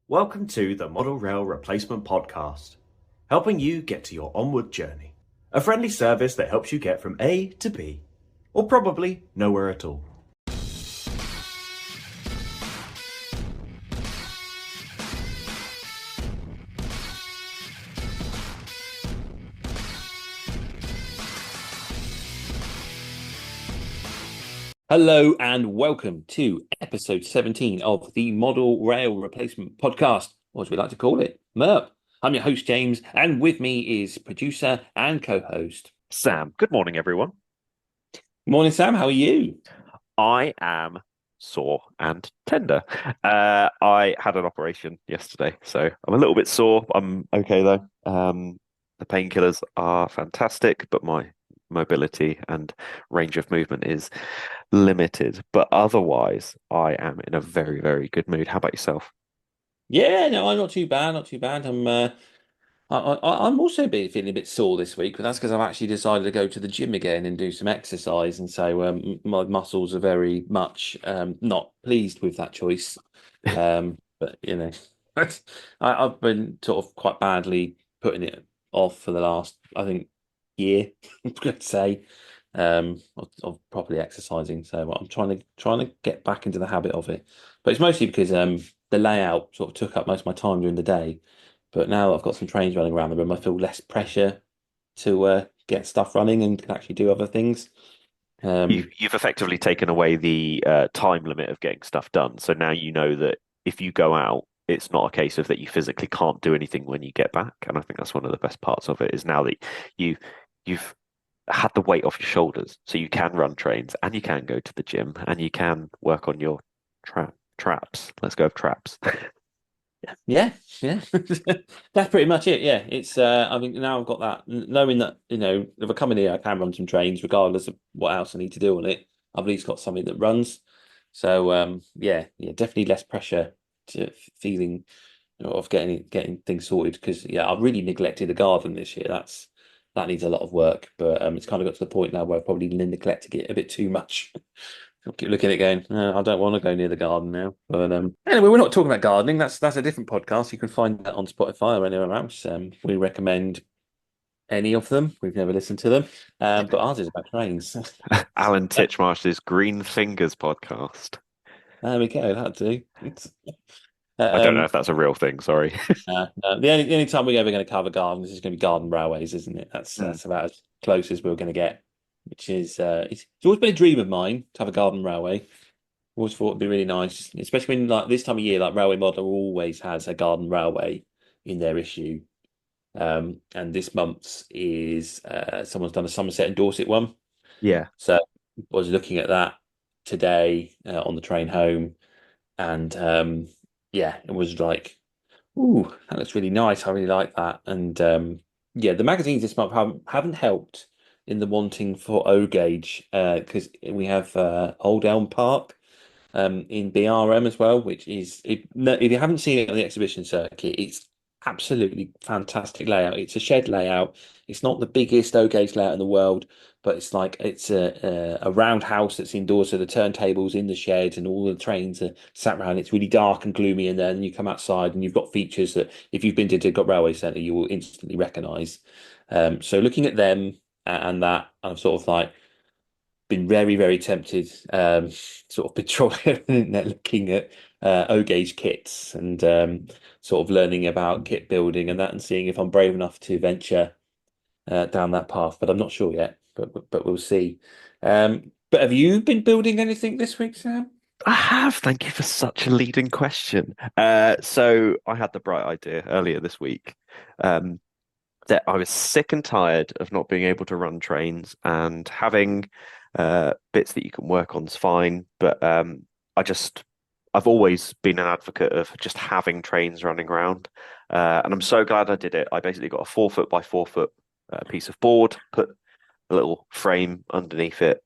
Welcome to the Model Rail Replacement Podcast, helping you get to your onward journey. A friendly service that helps you get from A to B, or probably nowhere at all. Hello and welcome to episode 17 of the Model Rail Replacement Podcast, or as we like to call it, MERP. I'm your host, James, and with me is producer and co-host Sam. Good morning, everyone. Morning, Sam. How are you? I am sore and tender. I had an operation yesterday, so I'm a little bit sore. I'm okay though. The painkillers are fantastic, but my mobility and range of movement is limited. But otherwise, I am in a very, very good mood. How about yourself? Yeah, no, I'm not too bad. Not too bad. I'm also feeling a bit sore this week, but that's because I've actually decided to go to the gym again and do some exercise, and so my muscles are very much not pleased with that choice. But I've been sort of quite badly putting it off for the last, I think, year, I'm going to say, of properly exercising. So I'm trying to get back into the habit of it, but it's mostly because the layout sort of took up most of my time during the day. But now I've got some trains running around the room, I feel less pressure to get stuff running and can actually do other things. You've effectively taken away the time limit of getting stuff done. So now you know that if you go out, it's not a case of that you physically can't do anything when you get back. And I think that's one of the best parts of it is now that you you've had the weight off your shoulders, so you can run trains and you can go to the gym and you can work on your traps. Let's go with traps. Yeah, yeah, that's pretty much it. Yeah, it's I think now I've got that, knowing that if I come in here, I can run some trains regardless of what else I need to do on it. I've at least got something that runs. So yeah, definitely less pressure to feeling of getting things sorted because yeah, I've really neglected the garden this year. That needs a lot of work, but it's kind of got to the point now where I've probably neglected it a bit too much. I keep looking at it going, I don't want to go near the garden now. But anyway, we're not talking about gardening. That's a different podcast. You can find that on Spotify or anywhere else. We recommend any of them. We've never listened to them, but ours is about trains. Alan Titchmarsh's Green Fingers podcast. There we go. That'll do. I don't know Um, if that's a real thing, sorry. the only time we're ever going to cover gardens is going to be garden railways, isn't it? That's Mm. that's about as close as we're going to get. Which is it's always been a dream of mine to have a garden railway. Always thought it'd be really nice, especially when like this time of year, like Railway Model always has a garden railway in their issue. And this month's is someone's done a Somerset and Dorset one. Yeah. So I was looking at that today on the train home, and yeah, it was like, ooh, that looks really nice. I really like that. And yeah, the magazines this month haven't helped in the wanting for O gauge because we have Old Elm Park in BRM as well, which is if you haven't seen it on the exhibition circuit, it's absolutely fantastic layout. It's a shed layout. It's not the biggest O gauge layout in the world, but it's a roundhouse that's indoors, so the turntables in the shed and all the trains are sat around. It's really dark and gloomy in there, and you come outside and you've got features that if you've been to Didcot Railway Centre, you will instantly recognise. So looking at them and that, I'm sort of like been very, very tempted, sort of patrolling the internet, looking at O gauge kits and sort of learning about kit building and that, and seeing if I'm brave enough to venture down that path. But I'm not sure yet. But we'll see. But have you been building anything this week, Sam? I have. Thank you for such a leading question. So I had the bright idea earlier this week um, that I was sick and tired of not being able to run trains and having bits that you can work on is fine, but I've always been an advocate of just having trains running around, and I'm so glad I did it. I basically got a 4 foot by 4 foot piece of board, put a little frame underneath it,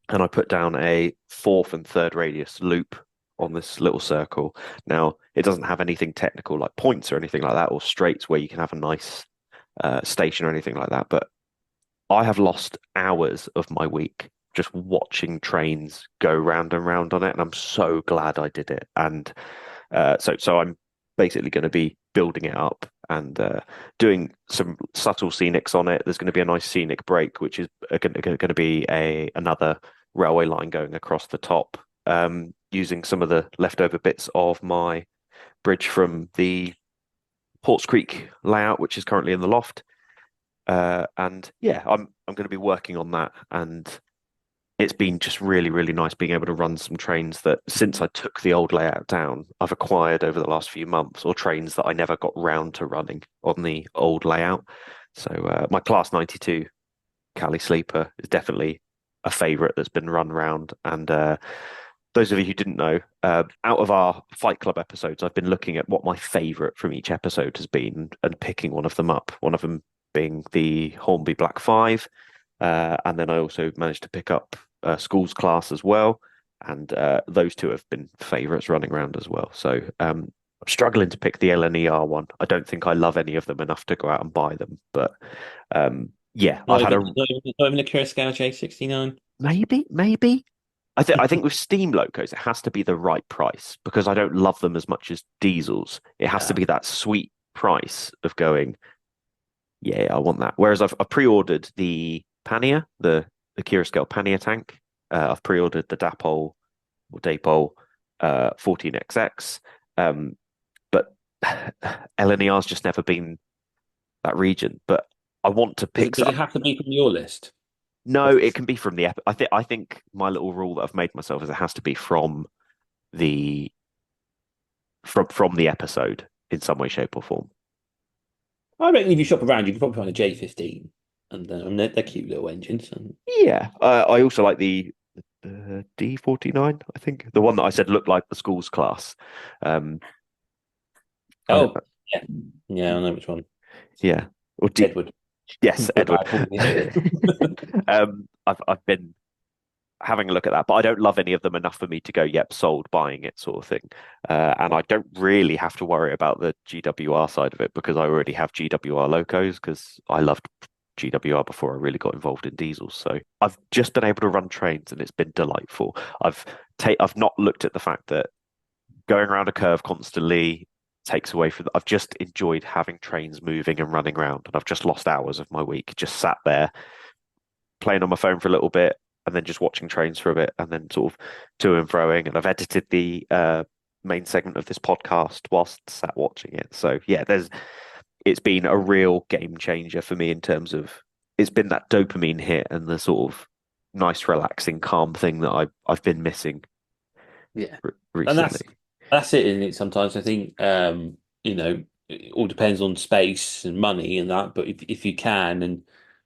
and I put down a fourth and third radius loop on this little circle. Now, it doesn't have anything technical like points or anything like that, or straights where you can have a nice station or anything like that. But I have lost hours of my week just watching trains go round and round on it, and I'm so glad I did it. And so I'm basically going to be building it up and doing some subtle scenics on it. There's going to be a nice scenic break, which is going to be another railway line going across the top, using some of the leftover bits of my bridge from the Ports Creek layout, which is currently in the loft. And yeah, I'm going to be working on that, and it's been just really, really nice being able to run some trains that since I took the old layout down, I've acquired over the last few months, or trains that I never got round to running on the old layout. So my Class 92 Cali Sleeper is definitely a favourite that's been run round. And those of you who didn't know, out of our Fight Club episodes, I've been looking at what my favourite from each episode has been and picking one of them up. One of them being the Hornby Black 5. And then I also managed to pick up Schools Class as well. And those two have been favourites running around as well. So I'm struggling to pick the LNER one. I don't think I love any of them enough to go out and buy them. But yeah, Not I've had even, not even a Curaçao J69. maybe. I think with steam locos, it has to be the right price because I don't love them as much as diesels. It has to be that sweet price of going, yeah, I want that. Whereas I've pre-ordered the Pania, the Kira Scale Pania tank. I've pre-ordered the Dapol 14XX. But LNER's just never been that region. But I want to pick Does it have to be from your list? No, it can be from the I think my little rule that I've made myself is it has to be the from the episode in some way, shape, or form. I reckon if you shop around, you can probably find a J15, and they're cute little engines. And Yeah, I also like the D49. I think the one that I said looked like the Schools Class. Um, oh, yeah, yeah, I know which one. Yeah, or D. Edward. Yes, Edward. I've been having a look at that, but I don't love any of them enough for me to go, yep, sold, buying it, sort of thing. And I don't really have to worry about the GWR side of it because I already have GWR locos because I loved GWR before I really got involved in diesels. So I've just been able to run trains and it's been delightful. I've not looked at the fact that going around a curve constantly takes away from. I've just enjoyed having trains moving and running around, and I've just lost hours of my week just sat there playing on my phone for a little bit and then just watching trains for a bit and then sort of to and froing. And I've edited the main segment of this podcast whilst sat watching it. So yeah, it's been a real game changer for me in terms of it's been that dopamine hit and the sort of nice, relaxing, calm thing that I've been missing. Yeah, recently. And that's it, isn't it? Sometimes I think it all depends on space and money and that. But if you can and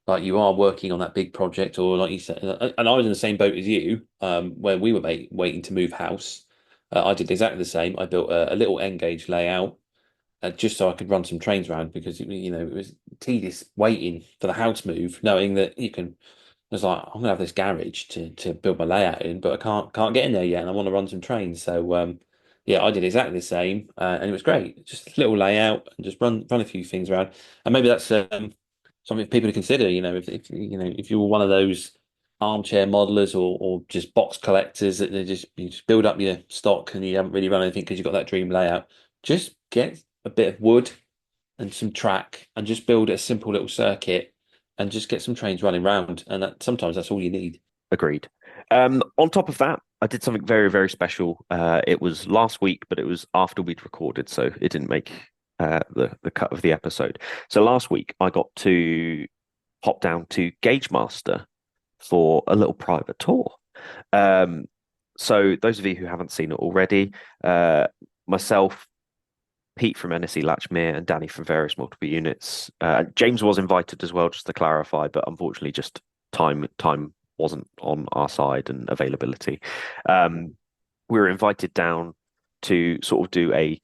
like you are working on that big project, or like you said, and I was in the same boat as you, where we were waiting to move house. I did exactly the same. I built a little N gauge layout just so I could run some trains around because it was tedious waiting for the house move, knowing that you can. I was like, I'm gonna have this garage to build my layout in, but I can't get in there yet, and I want to run some trains. So yeah, I did exactly the same, and it was great. Just a little layout and just run a few things around, and maybe that's something for people to consider. If you were one of those armchair modelers or just box collectors that you just build up your stock and you haven't really run anything because you've got that dream layout, just get a bit of wood and some track and just build a simple little circuit and just get some trains running around. And sometimes that's all you need. Agreed. On top of that, I did something very, very special. It was last week, but it was after we'd recorded, so it didn't make the cut of the episode. So last week, I got to pop down to Gauge Master for a little private tour. So those of you who haven't seen it already, myself, Pete from NSE Latchmere, and Danny from various multiple units. James was invited as well, just to clarify, but unfortunately, just time wasn't on our side and availability. We were invited down to sort of do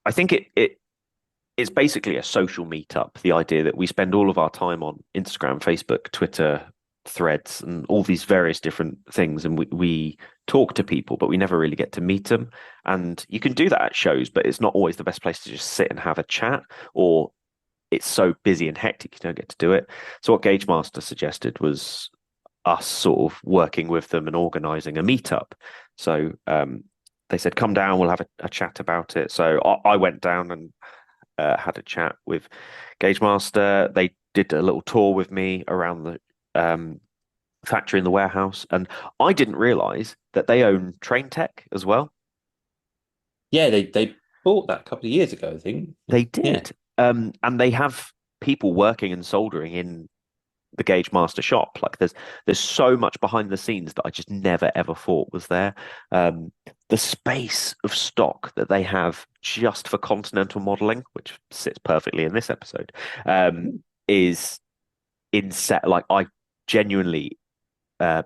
I think it's basically a social meetup. The idea that we spend all of our time on Instagram, Facebook, Twitter, Threads, and all these various different things, and we talk to people, but we never really get to meet them. And you can do that at shows, but it's not always the best place to just sit and have a chat, or it's so busy and hectic you don't get to do it. So what Gauge Master suggested was us sort of working with them and organising a meetup. So they said, come down, we'll have a chat about it. So I went down and had a chat with Gauge Master. They did a little tour with me around the factory in the warehouse, and I didn't realize that they own Train Tech as well. Yeah, they bought that a couple of years ago, I think. They Yeah. did. And they have people working and soldering in the Gauge Master shop. Like there's so much behind the scenes that I just never ever thought was there. The space of stock that they have just for Continental Modelling, which sits perfectly in this episode, is insane. Like I genuinely,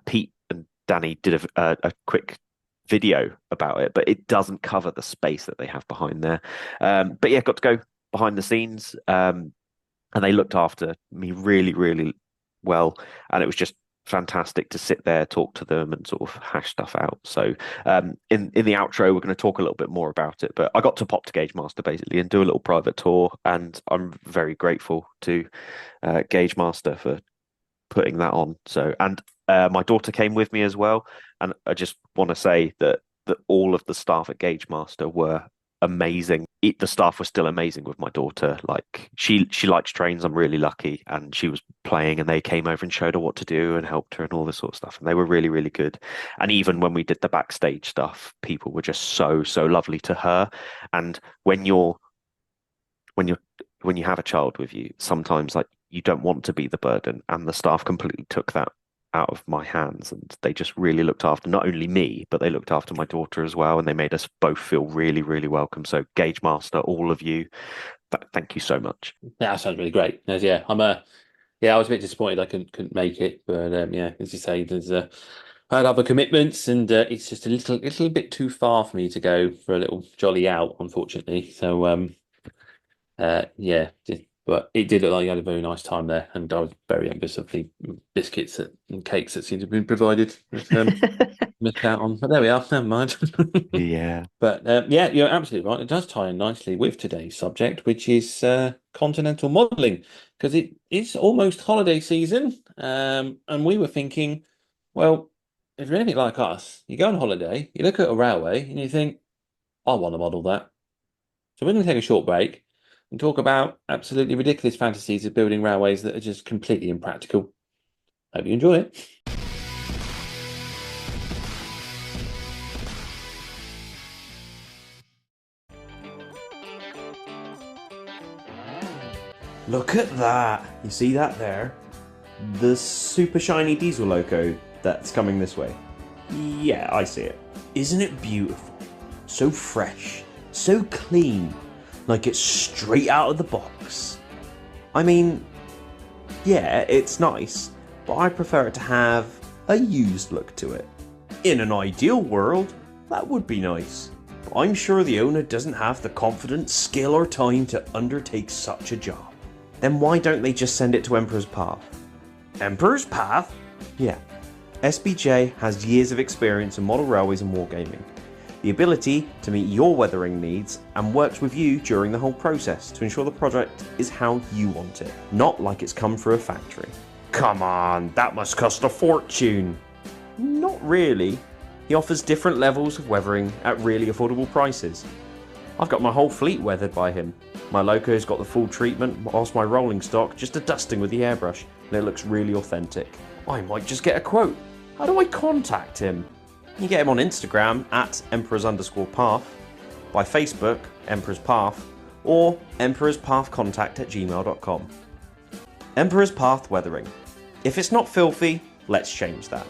Pete and Danny did a quick video about it, but it doesn't cover the space that they have behind there. But yeah, got to go behind the scenes, and they looked after me really, really well, and it was just fantastic to sit there, talk to them, and sort of hash stuff out. So, in the outro, we're going to talk a little bit more about it. But I got to pop to Gauge Master basically and do a little private tour, and I'm very grateful to Gauge Master for putting that on. So, and my daughter came with me as well, and I just want to say that all of the staff at Gauge Master were amazing. The staff was still amazing with my daughter. Like she likes trains. I'm really lucky, and she was playing, and they came over and showed her what to do and helped her and all this sort of stuff. And they were really, really good. And even when we did the backstage stuff, people were just so, so lovely to her. And when you have a child with you, sometimes like you don't want to be the burden, and the staff completely took that out of my hands, and they just really looked after not only me, but they looked after my daughter as well, and they made us both feel really, really welcome. So Gauge Master, all of you, thank you so much. Yeah, that sounds really great. Yeah, I was a bit disappointed I couldn't make it, but yeah, as you say, there's I had other commitments, and it's just a little bit too far for me to go for a little jolly out, unfortunately. So yeah, but it did look like you had a very nice time there, and I was very envious of the biscuits and cakes that seemed to have been provided. Missed out on, but there we are. Never mind. Yeah. But yeah, you're absolutely right. It does tie in nicely with today's subject, which is continental modelling, because it is almost holiday season, and we were thinking, well, if you're anything like us, you go on holiday, you look at a railway, and you think, I want to model that. So we're going to take a short break and talk about absolutely ridiculous fantasies of building railways that are just completely impractical. Hope you enjoy it. Look at that! You see that there? The super shiny diesel loco that's coming this way. Yeah, I see it. Isn't it beautiful? So fresh, so clean, like it's straight out of the box. I mean, yeah, it's nice, but I prefer it to have a used look to it. In an ideal world, that would be nice, but I'm sure the owner doesn't have the confidence, skill or time to undertake such a job. Then why don't they just send it to Emperor's Path? Emperor's Path? Yeah. SBJ has years of experience in model railways and wargaming, the ability to meet your weathering needs, and works with you during the whole process to ensure the project is how you want it, not like it's come through a factory. Come on, that must cost a fortune. Not really. He offers different levels of weathering at really affordable prices. I've got my whole fleet weathered by him. My loco's got the full treatment, whilst my rolling stock just a dusting with the airbrush, and it looks really authentic. I might just get a quote. How do I contact him? You get him on Instagram at emperors_path, by Facebook, Emperor's Path, or emperorspathcontact@gmail.com. Emperor's Path Weathering. If it's not filthy, let's change that.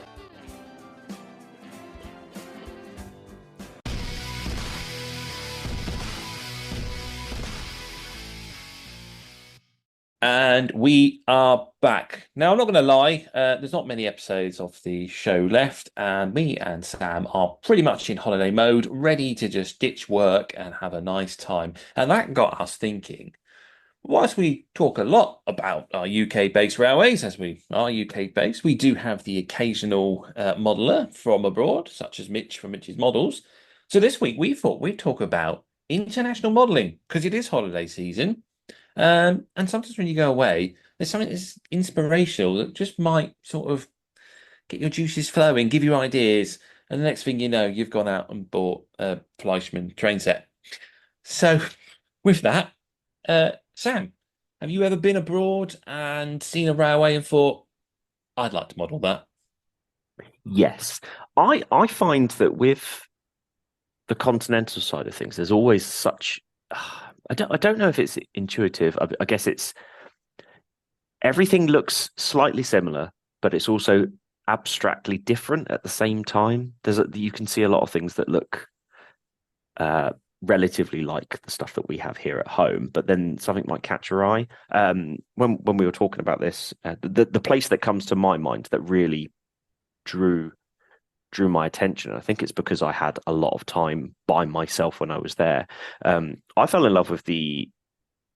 And we are back. Now, I'm not going to lie, there's not many episodes of the show left, and me and Sam are pretty much in holiday mode, ready to just ditch work and have a nice time. And that got us thinking, whilst we talk a lot about our UK-based railways, as we are UK-based, we do have the occasional modeller from abroad, such as Mitch from Mitch's Models. So this week, we thought we'd talk about international modelling, because it is holiday season. And sometimes when you go away, there's something that's inspirational that just might sort of get your juices flowing, give you ideas. And the next thing you know, you've gone out and bought a Fleischmann train set. So, with that, Sam, have you ever been abroad and seen a railway and thought, I'd like to model that? Yes. I find that with the continental side of things, there's always such I don't know if it's intuitive. I guess it's everything looks slightly similar, but it's also abstractly different at the same time. You can see a lot of things that look uh, relatively like the stuff that we have here at home, but then something might catch your eye. When we were talking about this, the place that comes to my mind that really drew my attention. I think it's because I had a lot of time by myself when I was there. I fell in love with the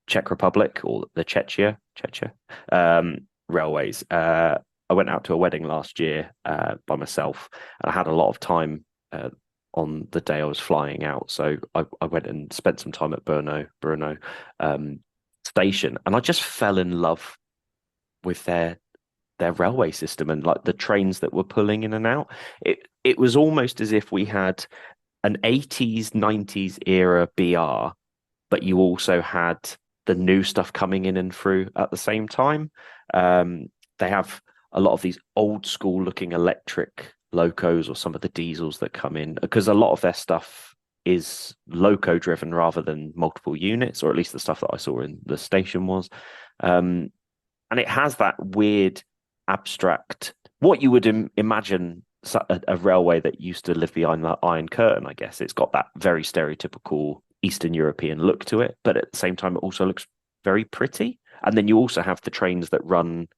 Czech Republic or the Czechia railways. I went out to a wedding last year by myself, and I had a lot of time on the day I was flying out. So I went and spent some time at Brno station, and I just fell in love with their railway system and like the trains that were pulling in and out. It was almost as if we had an 80s, 90s era BR, but you also had the new stuff coming in and through at the same time. They have a lot of these old school looking electric locos or some of the diesels that come in because a lot of their stuff is loco driven rather than multiple units, or at least the stuff that I saw in the station was. And it has that weird abstract, what you would imagine a railway that used to live behind the Iron Curtain, I guess. It's got that very stereotypical Eastern European look to it, but at the same time, it also looks very pretty. And then you also have the trains that run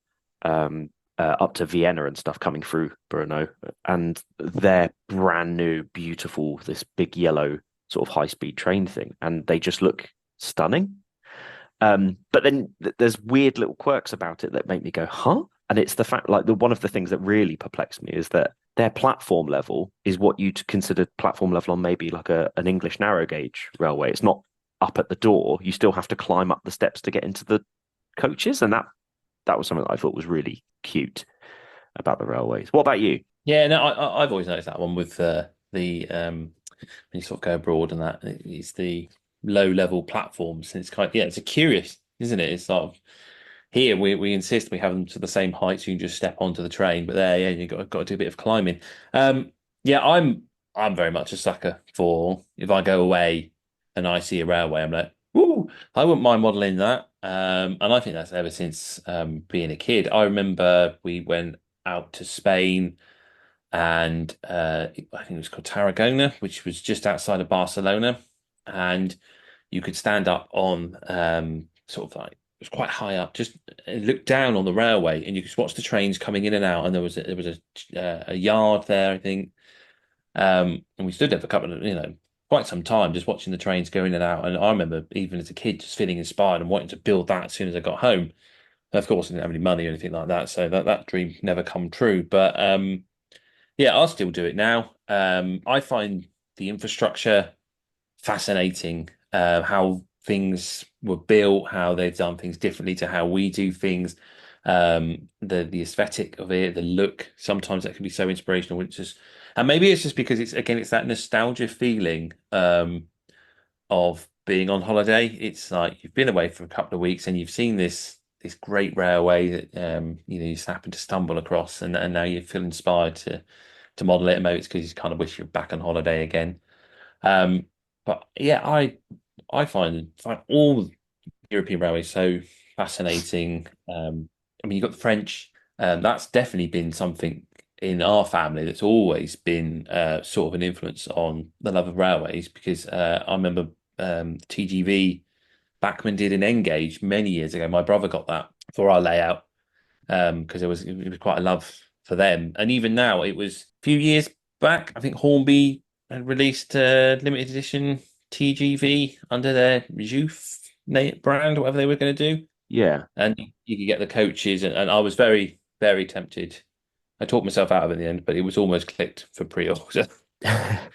up to Vienna and stuff coming through Brno, and they're brand new, beautiful, this big yellow sort of high-speed train thing, and they just look stunning. But then there's weird little quirks about it that make me go, huh? And it's the fact, like, one of the things that really perplexed me is that their platform level is what you'd consider platform level on maybe like an English narrow gauge railway. It's not up at the door. You still have to climb up the steps to get into the coaches. And that was something that I thought was really cute about the railways. What about you? Yeah, no, I've always noticed that one with when you sort of go abroad and that it's the low level platforms. And it's kind of, yeah, it's a curious, isn't it? It's sort of here we insist we have them to the same height so you can just step onto the train, but there, yeah, you've got to do a bit of climbing. Yeah, I'm very much a sucker for if I go away and I see a railway, I'm like, woo, I wouldn't mind modeling that. And I think that's ever since being a kid. I remember we went out to Spain and I think it was called Tarragona, which was just outside of Barcelona, and you could stand up on sort of like it was quite high up, just look down on the railway, and you could watch the trains coming in and out. And there was a yard there, I think, and we stood there for a couple of quite some time just watching the trains go in and out. And I remember even as a kid just feeling inspired and wanting to build that as soon as I got home. Of course, I didn't have any money or anything like that, so that dream never come true. But yeah, I'll still do it now. I find the infrastructure fascinating, how things were built, how they've done things differently to how we do things. The aesthetic of it, the look, sometimes that can be so inspirational. And maybe it's just because it's that nostalgia feeling of being on holiday. It's like you've been away for a couple of weeks and you've seen this great railway that you just happen to stumble across, and now you feel inspired to model it. Maybe it's because you kind of wish you're back on holiday again. But yeah, I find all European railways so fascinating. I mean, you've got the French. That's definitely been something in our family that's always been sort of an influence on the love of railways because I remember TGV Bachmann did an N gauge many years ago. My brother got that for our layout because it was quite a love for them. And even now, it was a few years back. I think Hornby had released a limited edition TGV under their Jouf brand, whatever they were going to do. Yeah. And you could get the coaches, and I was very, very tempted. I talked myself out of it in the end, but it was almost clicked for pre-order. I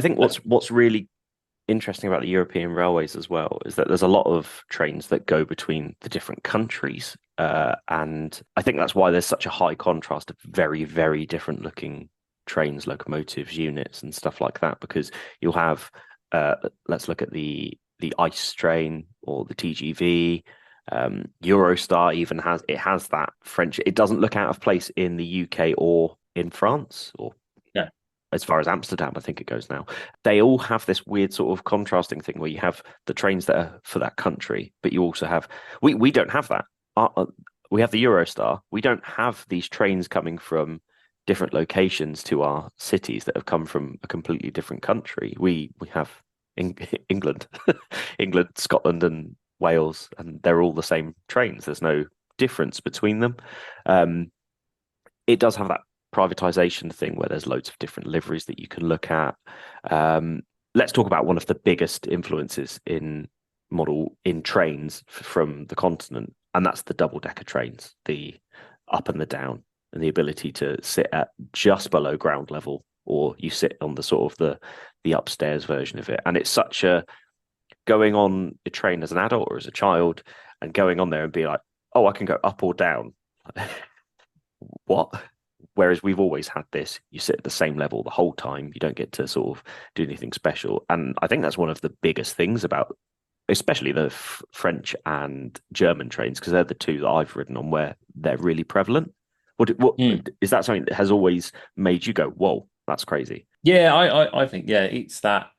think what's really interesting about the European railways as well is that there's a lot of trains that go between the different countries, and I think that's why there's such a high contrast of very, very different looking trains, locomotives, units, and stuff like that, because you'll have let's look at the ICE train or the TGV. Eurostar even has that French. It doesn't look out of place in the UK or in France, or Yeah. as far as Amsterdam, I think it goes now. They all have this weird sort of contrasting thing where you have the trains that are for that country, but you also have we don't have that. We have the Eurostar. We don't have these trains coming from different locations to our cities that have come from a completely different country. We have England, England, Scotland, and Wales, and they're all the same trains. There's no difference between them. It does have that privatization thing where there's loads of different liveries that you can look at. Let's talk about one of the biggest influences in trains from the continent, and that's the double-decker trains, the up and the down, and the ability to sit at just below ground level, or you sit on the sort of the upstairs version of it. And it's such a going on a train as an adult or as a child and going on there and be like, oh, I can go up or down. What? Whereas we've always had this, you sit at the same level the whole time. You don't get to sort of do anything special. And I think that's one of the biggest things about, especially the French and German trains, because they're the two that I've ridden on where they're really prevalent. What is that something that has always made you go, whoa, that's crazy? Yeah, I think, yeah, it's that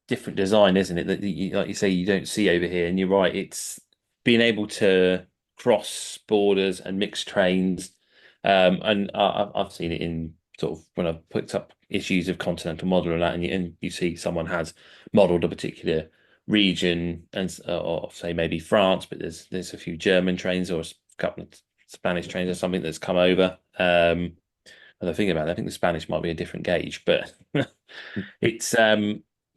different design, isn't it? That like you say, you don't see over here. And you're right, it's being able to cross borders and mix trains. And I've seen it in sort of when I've picked up issues of Continental Model and that, and you see someone has modelled a particular region, and or say maybe France, but there's a few German trains or a couple of Spanish trains or something that's come over. And I think about it, I think the Spanish might be a different gauge, but it's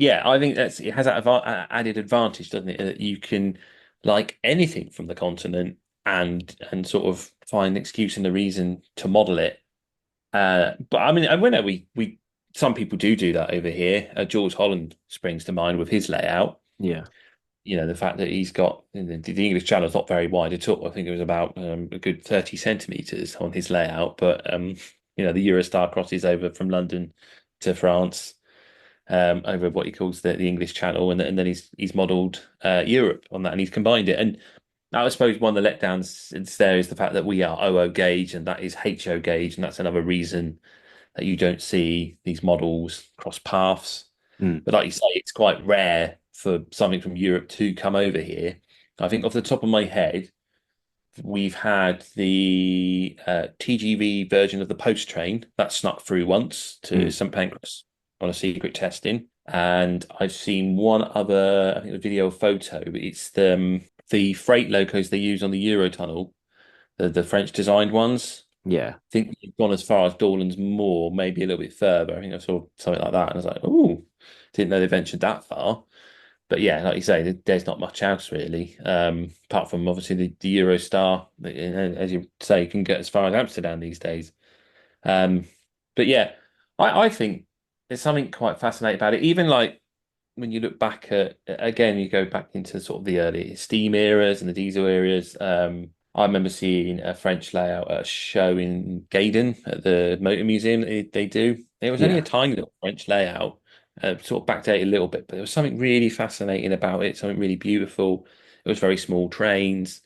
yeah, I think it has that added advantage, doesn't it? That you can like anything from the continent and sort of find an excuse and a reason to model it. But I mean, I know we some people do that over here. George Holland springs to mind with his layout. Yeah. You know, the fact that he's got the English Channel is not very wide at all. I think it was about a good 30 centimeters on his layout. But you know, the Eurostar crosses over from London to France, over what he calls the English Channel, and then he's modelled Europe on that, and he's combined it. And I suppose one of the letdowns there is the fact that we are OO gauge and that is HO gauge, and that's another reason that you don't see these models cross paths. But like you say, it's quite rare for something from Europe to come over here. I think off the top of my head, we've had the TGV version of the post train that snuck through once to St Pancras on a secret testing. And I've seen one other, I think a video photo, but it's the freight locos they use on the Eurotunnel, the French designed ones. Yeah. I think you've gone as far as Dorland's Moor, maybe a little bit further. I think I saw something like that. And I was like, oh, didn't know they ventured that far. But yeah, like you say, there's not much else really, apart from obviously the Eurostar. As you say, you can get as far as Amsterdam these days. But yeah, I think there's something quite fascinating about it. Even like when you look back at, again, you go back into sort of the early steam eras and the diesel eras. I remember seeing a French layout at a show in Gaydon at the Motor Museum that they do. It was only a tiny little French layout, sort of backdated a little bit, but there was something really fascinating about it, something really beautiful. It was very small trains.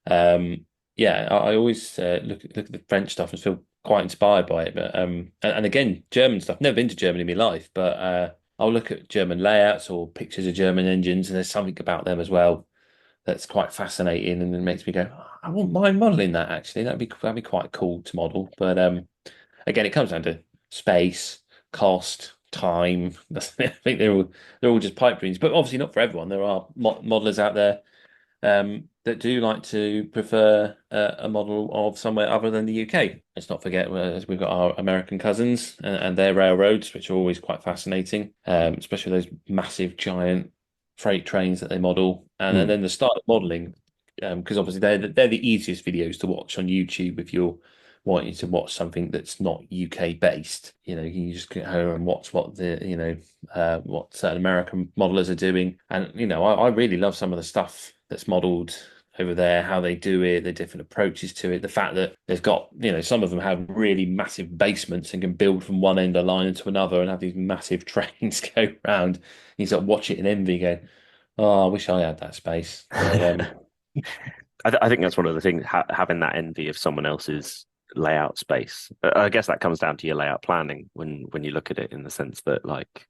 Yeah, I always look at the French stuff and feel quite inspired by it. But and again, German stuff. Never been to Germany in my life, but I'll look at German layouts or pictures of German engines, and there's something about them as well that's quite fascinating, and it makes me go, "Oh, I wouldn't mind modelling that actually. That'd be quite cool to model." But again, it comes down to space, cost, time. I think they're all just pipe dreams, but obviously not for everyone. There are modelers out there that do like to prefer a model of somewhere other than the UK. Let's not forget we've got our American cousins and their railroads, which are always quite fascinating, especially those massive, giant freight trains that they model, and then the start of modeling, because obviously they're the easiest videos to watch on YouTube if you're wanting to watch something that's not UK based. You know, you just go home and watch what what certain American modelers are doing, and I really love some of the stuff that's modelled over there, how they do it, the different approaches to it, the fact that they've got, some of them have really massive basements and can build from one end of the line into another and have these massive trains go around. You sort of watch it in envy, going, "Oh, I wish I had that space." But I think that's one of the things, having that envy of someone else's layout space. I guess that comes down to your layout planning when you look at it, in the sense that, like,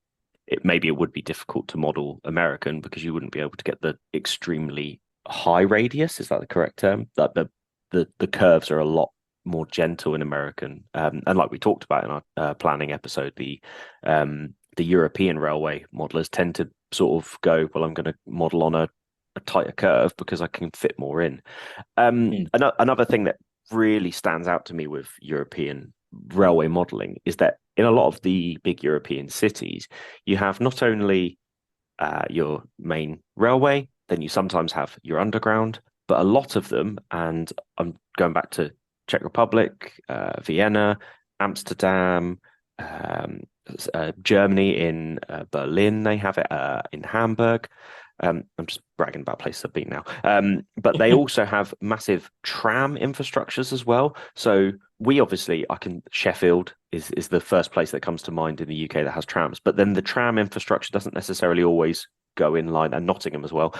it would be difficult to model American because you wouldn't be able to get the extremely high radius. Is that the correct term? That the curves are a lot more gentle in American. And like we talked about in our planning episode, the European railway modelers tend to sort of go, well, I'm going to model on a tighter curve because I can fit more in. Another thing that really stands out to me with European railway modeling is that in a lot of the big European cities, you have not only your main railway, then you sometimes have your underground, but a lot of them, and I'm going back to Czech Republic, Vienna, Amsterdam, Germany, in Berlin, they have it, in Hamburg. I'm just bragging about places I've been now. But they also have massive tram infrastructures as well. So Sheffield is the first place that comes to mind in the UK that has trams. But then the tram infrastructure doesn't necessarily always go in line, and Nottingham as well.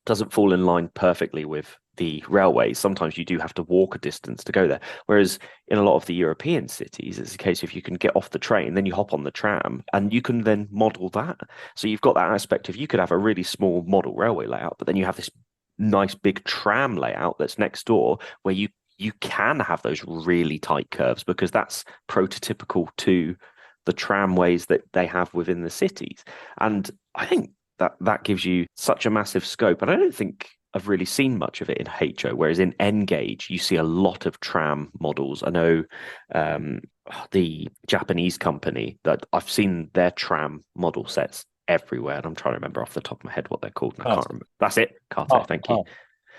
Doesn't fall in line perfectly with the railways. Sometimes you do have to walk a distance to go there. Whereas in a lot of the European cities, it's a case of you can get off the train, then you hop on the tram, and you can then model that. So you've got that aspect of, you could have a really small model railway layout, but then you have this nice big tram layout that's next door where you can have those really tight curves because that's prototypical to the tramways that they have within the cities. And I think that gives you such a massive scope. And I don't think I've really seen much of it in HO, whereas in N-Gauge, you see a lot of tram models. I know the Japanese company, that I've seen their tram model sets everywhere, and I'm trying to remember off the top of my head what they're called, and I can't remember. That's it, Kate, thank you.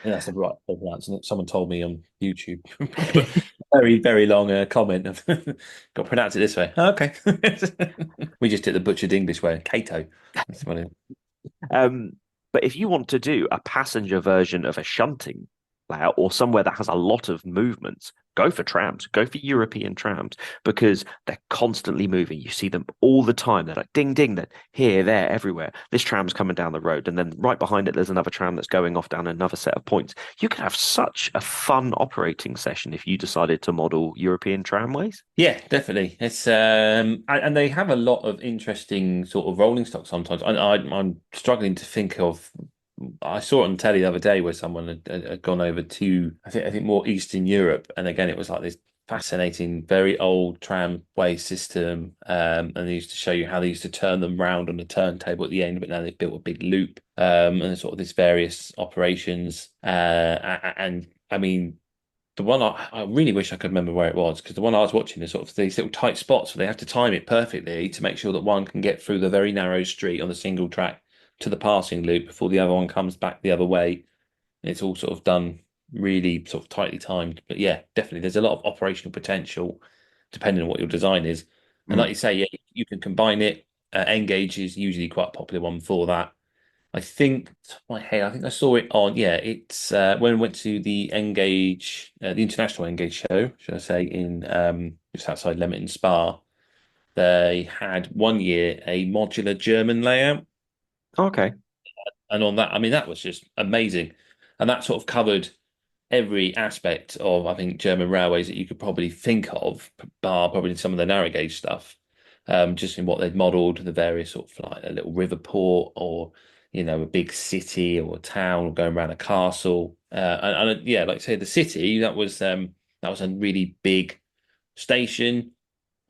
Yeah, that's the right pronunciation. Someone told me on YouTube. Very, very long comment of got to pronounce it this way. Oh, okay. We just did the butchered English way. Cato. That's funny. But if you want to do a passenger version of a shunting layout, or somewhere that has a lot of movements, go for trams, go for European trams, because they're constantly moving. You see them all the time. They're like ding, ding, then here, there, everywhere. This tram's coming down the road, and then right behind it, there's another tram that's going off down another set of points. You could have such a fun operating session if you decided to model European tramways. Yeah, definitely. It's and they have a lot of interesting sort of rolling stock sometimes. I'm struggling to think of. I saw it on telly the other day where someone had gone over to I think more Eastern Europe, and again it was like this fascinating, very old tramway system, and they used to show you how they used to turn them round on a turntable at the end, but now they've built a big loop, and sort of these various operations, and I mean. The one I really wish I could remember where it was, because the one I was watching is sort of these little tight spots where they have to time it perfectly to make sure that one can get through the very narrow street on the single track to the passing loop before the other one comes back the other way. And it's all sort of done really sort of tightly timed. But yeah, definitely there's a lot of operational potential depending on what your design is. And like you say, yeah, you can combine it. N-Gauge is usually quite a popular one for that. I think, top of my head, I think I saw it on, yeah, it's when I went to the N-Gauge, the International N-Gauge show, should I say, in just outside Leamington Spa. They had one year a modular German layout. Okay. And on that, I mean, that was just amazing. And that sort of covered every aspect of, I think, German railways that you could probably think of, bar probably some of the narrow gauge stuff, just in what they'd modelled, the various sort of like a little river port or, a big city or a town or going around a castle. And yeah, like I say, the city, that was a really big station.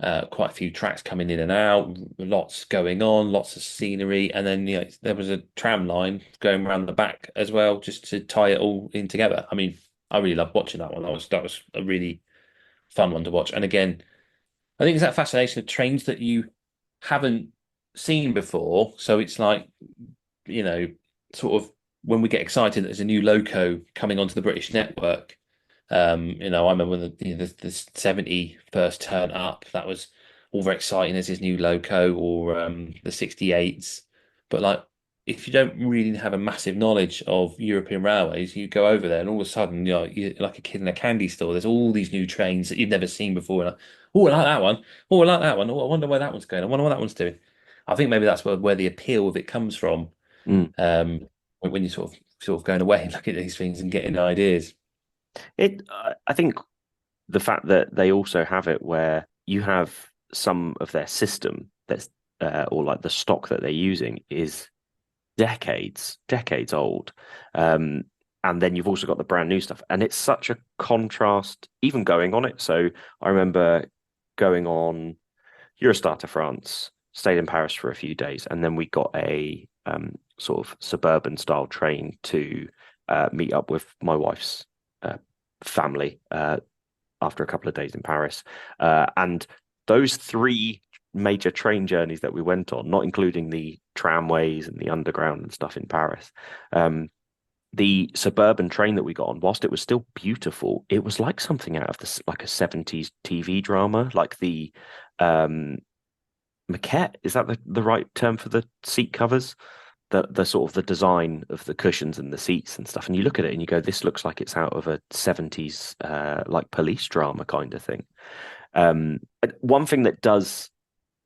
Quite a few tracks coming in and out, lots going on, lots of scenery, and then there was a tram line going around the back as well, just to tie it all in together. I mean, I really loved watching that one. That was a really fun one to watch. And again, I think it's that fascination of trains that you haven't seen before. So it's like, sort of when we get excited that there's a new loco coming onto the British network. I remember when the 70 first turn up, that was all very exciting. There's this new loco, or the 68s. But like if you don't really have a massive knowledge of European railways, you go over there and all of a sudden you're like a kid in a candy store. There's all these new trains that you've never seen before. Like, oh, I like that one. Oh, I like that one. Oh, I wonder where that one's going. I wonder what that one's doing. I think maybe that's where the appeal of it comes from. Mm. When you're sort of going away and looking at these things and getting ideas. I think the fact that they also have it where you have some of their system that's or like the stock that they're using is decades old. And then you've also got the brand new stuff. And it's such a contrast, even going on it. So I remember going on Eurostar to France, stayed in Paris for a few days, and then we got a sort of suburban style train to meet up with my wife's uh, family after a couple of days in Paris. And those three major train journeys that we went on, not including the tramways and the underground and stuff in Paris, the suburban train that we got on, whilst it was still beautiful, it was like something out of this, like a 70s TV drama, like the maquette. Is that the right term for the seat covers? The sort of the design of the cushions and the seats and stuff. And you look at it and you go, this looks like it's out of a 70s like police drama kind of thing. One thing that does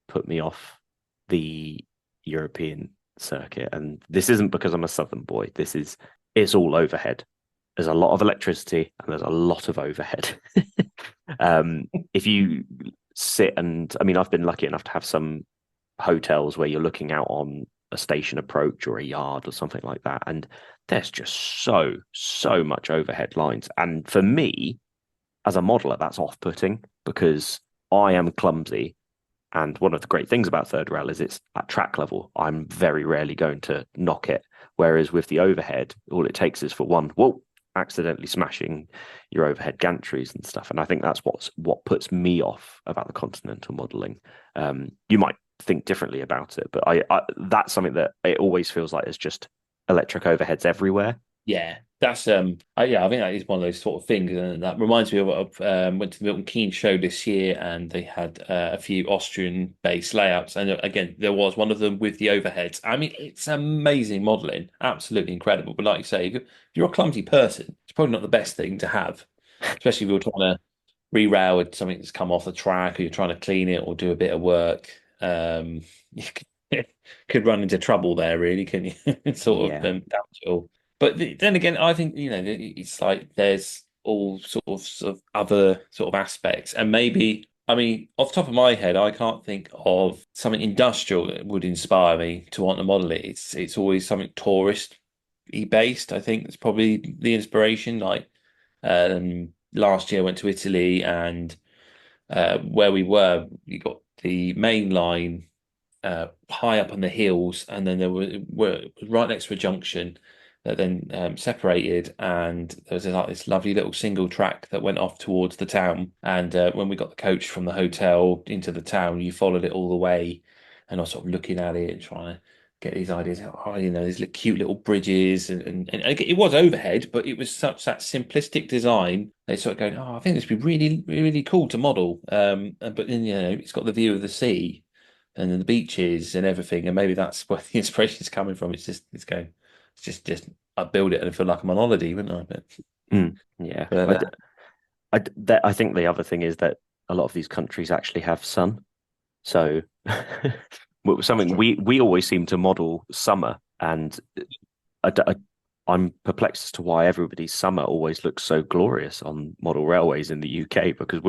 put me off the European circuit, and this isn't because I'm a Southern boy, it's all overhead. There's a lot of electricity and there's a lot of overhead. If you sit and, I mean, I've been lucky enough to have some hotels where you're looking out on a station approach or a yard or something like that, and there's just so much overhead lines. And for me, as a modeler, that's off-putting because I am clumsy. And one of the great things about third rail is it's at track level. I'm very rarely going to knock it. Whereas with the overhead, all it takes is for one, whoa, accidentally smashing your overhead gantries and stuff. And I think that's what puts me off about the continental modelling. You might think differently about it, but I that's something that it always feels like there's just electric overheads everywhere. Yeah, that's yeah, I think that is one of those sort of things, and that reminds me of went to the Milton Keynes show this year, and they had a few Austrian-based layouts, and again, there was one of them with the overheads. I mean, it's amazing modeling, absolutely incredible. But like you say, if you're a clumsy person, it's probably not the best thing to have, especially if you're trying to re-rail with something that's come off the track, or you're trying to clean it or do a bit of work. You could run into trouble there, really, can you? Sort of Yeah. damage it all. But then again, I think it's like there's all sort of other sort of aspects, and maybe I mean, off the top of my head, I can't think of something industrial that would inspire me to want to model it. It's always something tourist based. I think it's probably the inspiration. Like last year, I went to Italy, and where we were, you got the main line high up on the hills, and then there were right next to a junction that then separated, and there was like this lovely little single track that went off towards the town. And when we got the coach from the hotel into the town, you followed it all the way, and I was sort of looking at it and trying to get these ideas. Oh, these cute little bridges, and it was overhead, but it was such that simplistic design. They sort of going, oh, I think this would be really, really cool to model. But then it's got the view of the sea and then the beaches and everything, and maybe that's where the inspiration is coming from. It's just I build it and I feel like I'm on holiday, wouldn't I? Yeah. But I think the other thing is that a lot of these countries actually have sun. So something we always seem to model summer, and I'm perplexed as to why everybody's summer always looks so glorious on model railways in the UK, because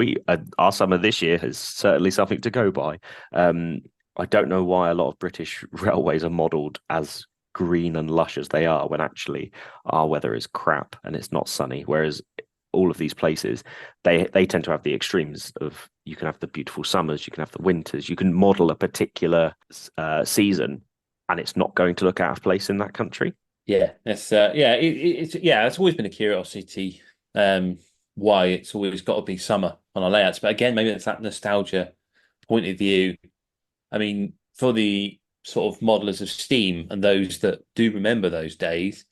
our summer this year has certainly something to go by. I don't know why a lot of British railways are modelled as green and lush as they are when actually our weather is crap and it's not sunny. Whereas all of these places, they tend to have the extremes of, you can have the beautiful summers, you can have the winters, you can model a particular season and it's not going to look out of place in that country. yeah, it's always been a curiosity why it's always got to be summer on our layouts. But again, maybe it's that nostalgia point of view. I mean, for the sort of modelers of steam and those that do remember those days,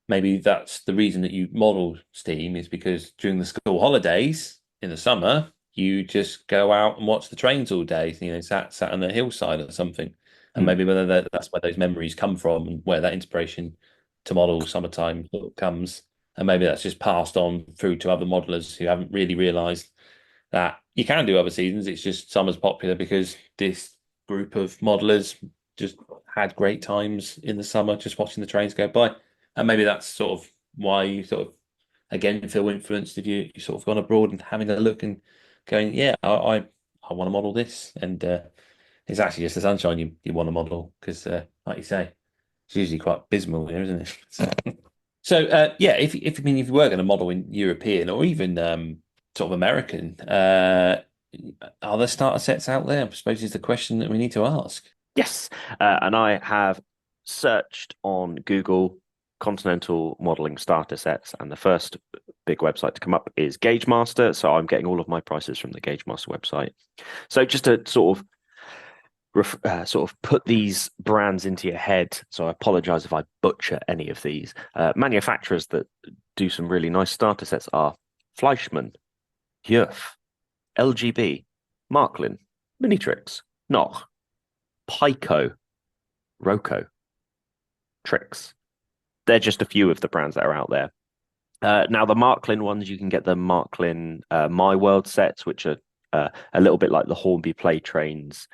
maybe that's the reason that you model steam, is because during the school holidays in the summer, you just go out and watch the trains all day, sat on the hillside or something. and maybe whether that's where those memories come from and where that inspiration to model summertime sort of comes, and maybe that's just passed on through to other modelers who haven't really realised that you can do other seasons. It's just summer's popular because this group of modelers just had great times in the summer just watching the trains go by, and maybe that's sort of why you sort of again feel influenced if you sort of gone abroad and having a look and going, yeah, I want to model this, and it's actually just the sunshine you want to model because, like you say, it's usually quite abysmal here, isn't it? So, yeah, if I mean if you were going to model in European or even sort of American, are there starter sets out there? I suppose is the question that we need to ask. Yes, and I have searched on Google Continental Modelling starter sets, and the first big website to come up is GaugeMaster. So I'm getting all of my prices from the GaugeMaster website. So just to sort of put these brands into your head. So I apologize if I butcher any of these. Manufacturers that do some really nice starter sets are Fleischmann, Jurf, LGB, Marklin, Minitrix, Noch, Pico, Roco, Trix. They're just a few of the brands that are out there. Now, the Marklin ones, you can get the Marklin My World sets, which are a little bit like the Hornby Play Trains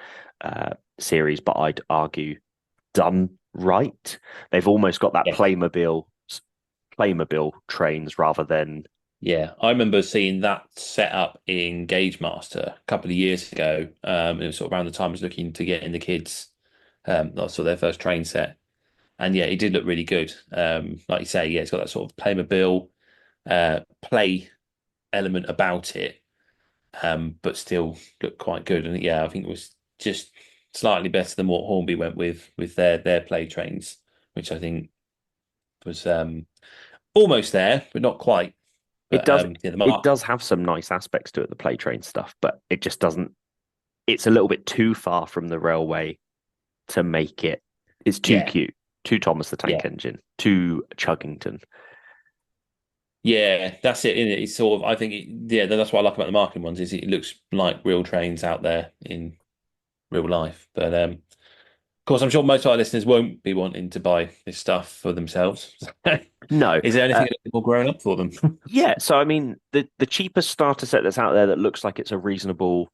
series, but I'd argue done right. They've almost got that Yes. Playmobil trains rather than. Yeah, I remember seeing that set up in GaugeMaster a couple of years ago. It was sort of around the time I was looking to get in the kids, sort of their first train set. And yeah, it did look really good. Like you say, yeah, it's got that sort of Playmobil play element about it, but still looked quite good. And yeah, I think it was just slightly better than what Hornby went with their play trains, which I think was almost there, but not quite. But It does have some nice aspects to it, the play train stuff, but it just doesn't. It's a little bit too far from the railway to make it. It's too cute. Too Thomas the Tank Engine. Too Chuggington. Yeah, that's it. Isn't it? It's sort of. I think. That's what I like about the marketing ones. Is it looks like real trains out there in real life. But of course, I'm sure most of our listeners won't be wanting to buy this stuff for themselves. No. Is there anything more grown up for them? Yeah, so I mean, the cheapest starter set that's out there that looks like it's a reasonable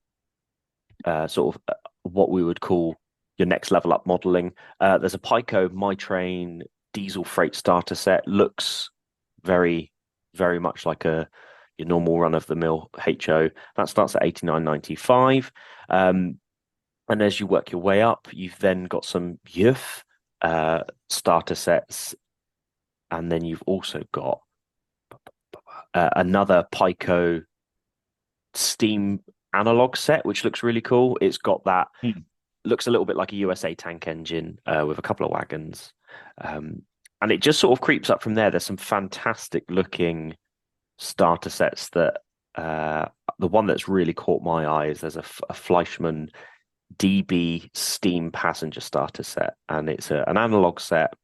sort of what we would call your next level up modeling. There's a Pico My Train diesel freight starter set. Looks very, very much like your normal run of the mill HO. That starts at 89.95. And as you work your way up, you've then got some Juf starter sets, and then you've also got another Pico steam analog set, which looks really cool. It's got that looks a little bit like a USA tank engine with a couple of wagons, and it just sort of creeps up from there. There's some fantastic looking starter sets that the one that's really caught my eye is there's a Fleischmann DB steam passenger starter set, and it's an analog set.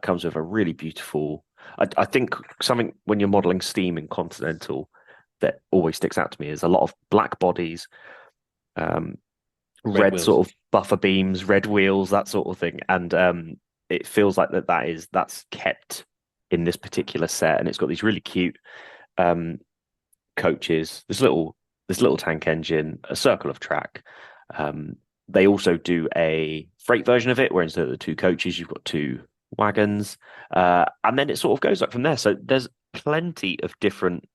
Comes with a really beautiful. I think something when you're modeling steam in Continental that always sticks out to me is a lot of black bodies, red sort of buffer beams, red wheels, that sort of thing, and it feels like that's kept in this particular set, and it's got these really cute coaches, this little tank engine, a circle of track. They also do a freight version of it, where instead of the two coaches, you've got two wagons, and then it sort of goes up from there. So there's plenty of different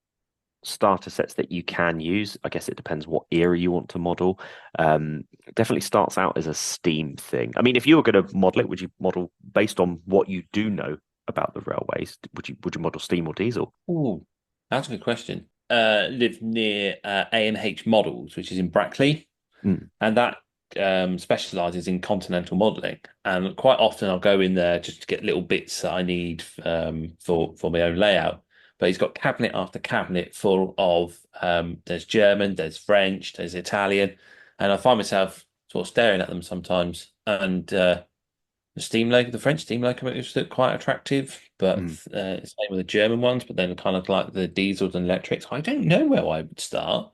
starter sets that you can use. I guess it depends what era you want to model. Definitely starts out as a steam thing. I mean, if you were going to model it, would you model based on what you do know about the railways? Would you model steam or diesel? Oh, that's a good question. Live near A&H Models, which is in Brackley, and that specializes in continental modeling. And quite often I'll go in there just to get little bits that I need for my own layout. But he's got cabinet after cabinet full of there's German, there's French, there's Italian, and I find myself sort of staring at them sometimes. And the French steam locomotives look quite attractive, but same with the German ones. But then kind of like the diesels and electrics, I don't know where I would start.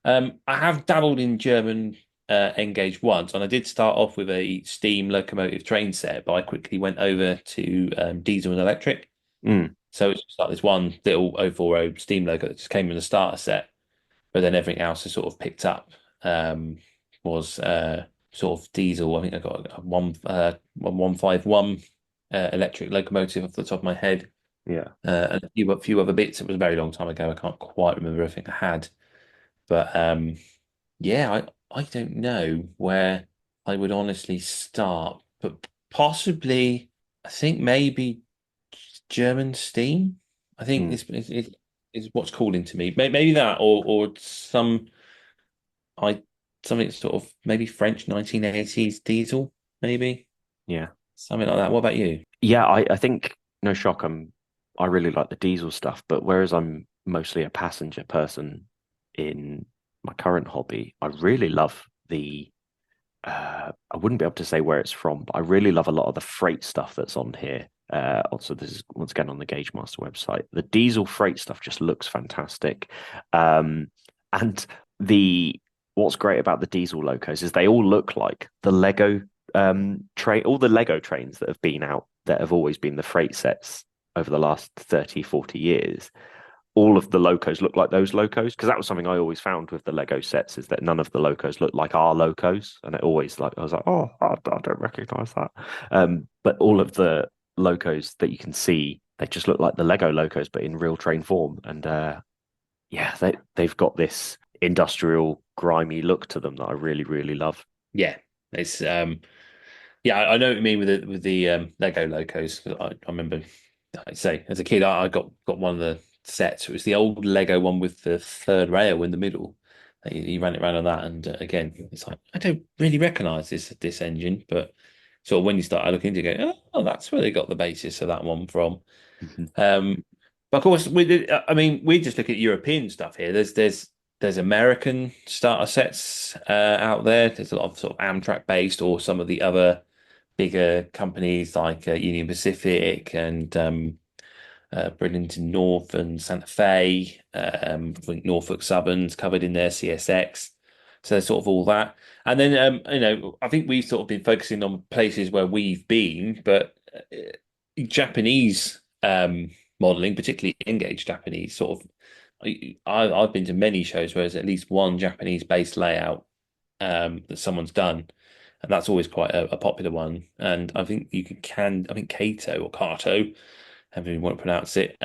I have dabbled in German Engage once, and I did start off with a steam locomotive train set, but I quickly went over to diesel and electric. Mm, So it's just like this one little 040 steam loco that just came in the starter set, but then everything else has sort of picked up. Was sort of diesel. I think I got a 151 electric locomotive off the top of my head, yeah. and a few other bits. It was a very long time ago. I can't quite remember everything I had, but yeah, I don't know where I would honestly start, but possibly I think maybe German steam. I think Mm, is what's calling to me. Maybe that or I something sort of maybe French 1980s diesel, maybe yeah. something like that. What about you? Yeah, I think no shock, I really like the diesel stuff, but whereas I'm mostly a passenger person in my current hobby, I really love the I wouldn't be able to say where it's from, but I really love a lot of the freight stuff that's on here. Also, this is once again on the Gauge Master website. The diesel freight stuff just looks fantastic. And the what's great about the diesel locos is they all look like the Lego train, all the Lego trains that have been out that have always been the freight sets over the last 30, 40 years. All of the locos look like those locos because that was something I always found with the Lego sets is that none of the locos look like our locos, and it always like I was like, oh, I don't recognize that. But all of the locos that you can see, they just look like the Lego locos, but in real train form, and yeah, they've got this industrial, grimy look to them that I really, really love. Yeah, it's yeah, I know what you mean with the Lego locos. I remember, like I say, as a kid, I got one of the sets. It was the old Lego one with the third rail in the middle. You ran it around on that, and again, it's like I don't really recognise this engine, but sort of when you start looking into it, go, oh, that's where they got the basis of that one from. Mhm. Um, but of course, I mean, we just look at European stuff here. There's American starter sets out there. There's a lot of sort of Amtrak based, or some of the other bigger companies like Union Pacific and Bridlington North and Santa Fe. I think Norfolk Southern's covered in their CSX. So there's sort of all that. And then, I think we've sort of been focusing on places where we've been, but Japanese modeling, particularly Engage Japanese, sort of. I've been to many shows where there's at least one Japanese based layout that someone's done, and that's always quite a popular one. And I think I think Kato or Kato, however you want to pronounce it,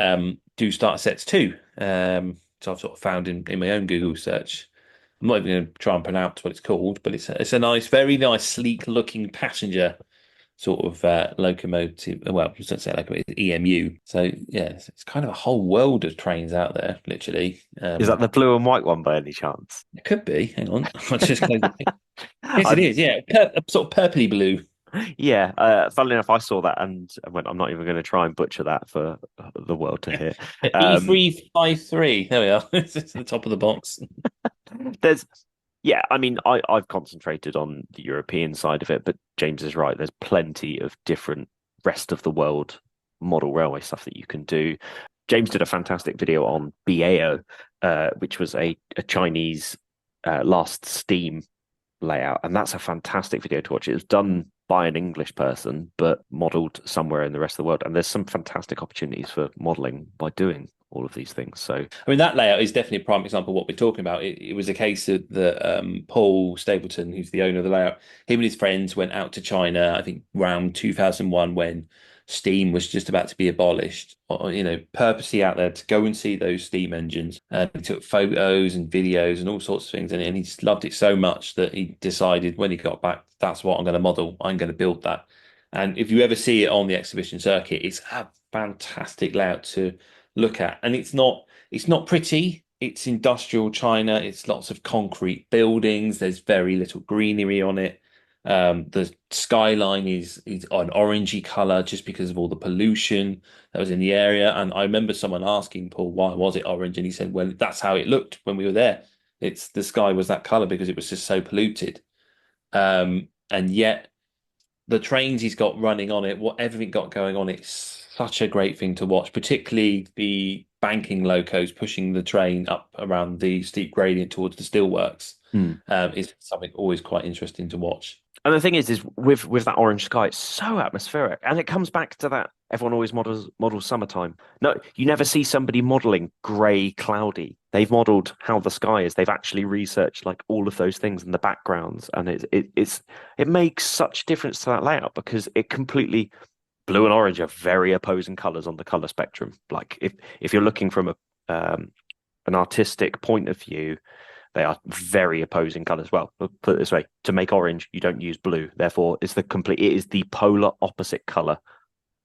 do starter sets too. So I've sort of found in my own Google search. I'm not even going to try and pronounce what it's called, but it's a nice, very nice, sleek looking passenger sort of locomotive. Well, I was going to say locomotive, EMU. So yeah, it's kind of a whole world of trains out there, literally. Is that the blue and white one by any chance? It could be. Hang on, I'll just close it. Yes, it I is. Yeah, sort of purpley blue. Yeah, funnily enough, I saw that and I went, I'm not even going to try and butcher that for the world to hear. E353. There we are. It's at the top of the box. There's, yeah, I mean, I've concentrated on the European side of it, but James is right. There's plenty of different rest of the world model railway stuff that you can do. James did a fantastic video on BAO, which was a Chinese last steam layout, and that's a fantastic video to watch. It was done by an English person, but modeled somewhere in the rest of the world. And there's some fantastic opportunities for modeling by doing all of these things. So, I mean, that layout is definitely a prime example of what we're talking about. It was a case of the Paul Stapleton, who's the owner of the layout, him and his friends went out to China, I think around 2001 when steam was just about to be abolished, or, purposely out there to go and see those steam engines. He took photos and videos and all sorts of things, and he just loved it so much that he decided when he got back, that's what I'm going to model. I'm going to build that. And if you ever see it on the exhibition circuit, it's a fantastic layout to look at, and it's not pretty. It's industrial China. It's lots of concrete buildings. There's very little greenery on it. The skyline is an orangey color just because of all the pollution that was in the area. And I remember someone asking Paul why was it orange, and he said, "Well, that's how it looked when we were there. It's the sky was that color because it was just so polluted." And yet the trains he's got running on it, what everything got going on, it's such a great thing to watch, particularly the banking locos pushing the train up around the steep gradient towards the steelworks. is something always quite interesting to watch. And the thing is with that orange sky, it's so atmospheric, and it comes back to that everyone always models summertime. No, you never see somebody modeling grey, cloudy. They've modeled how the sky is. They've actually researched like all of those things in the backgrounds, and it makes such difference to that layout because it completely blue and orange are very opposing colors on the color spectrum. Like if you're looking from an artistic point of view, they are very opposing colors. Well, put it this way: to make orange, you don't use blue. Therefore, it is the polar opposite color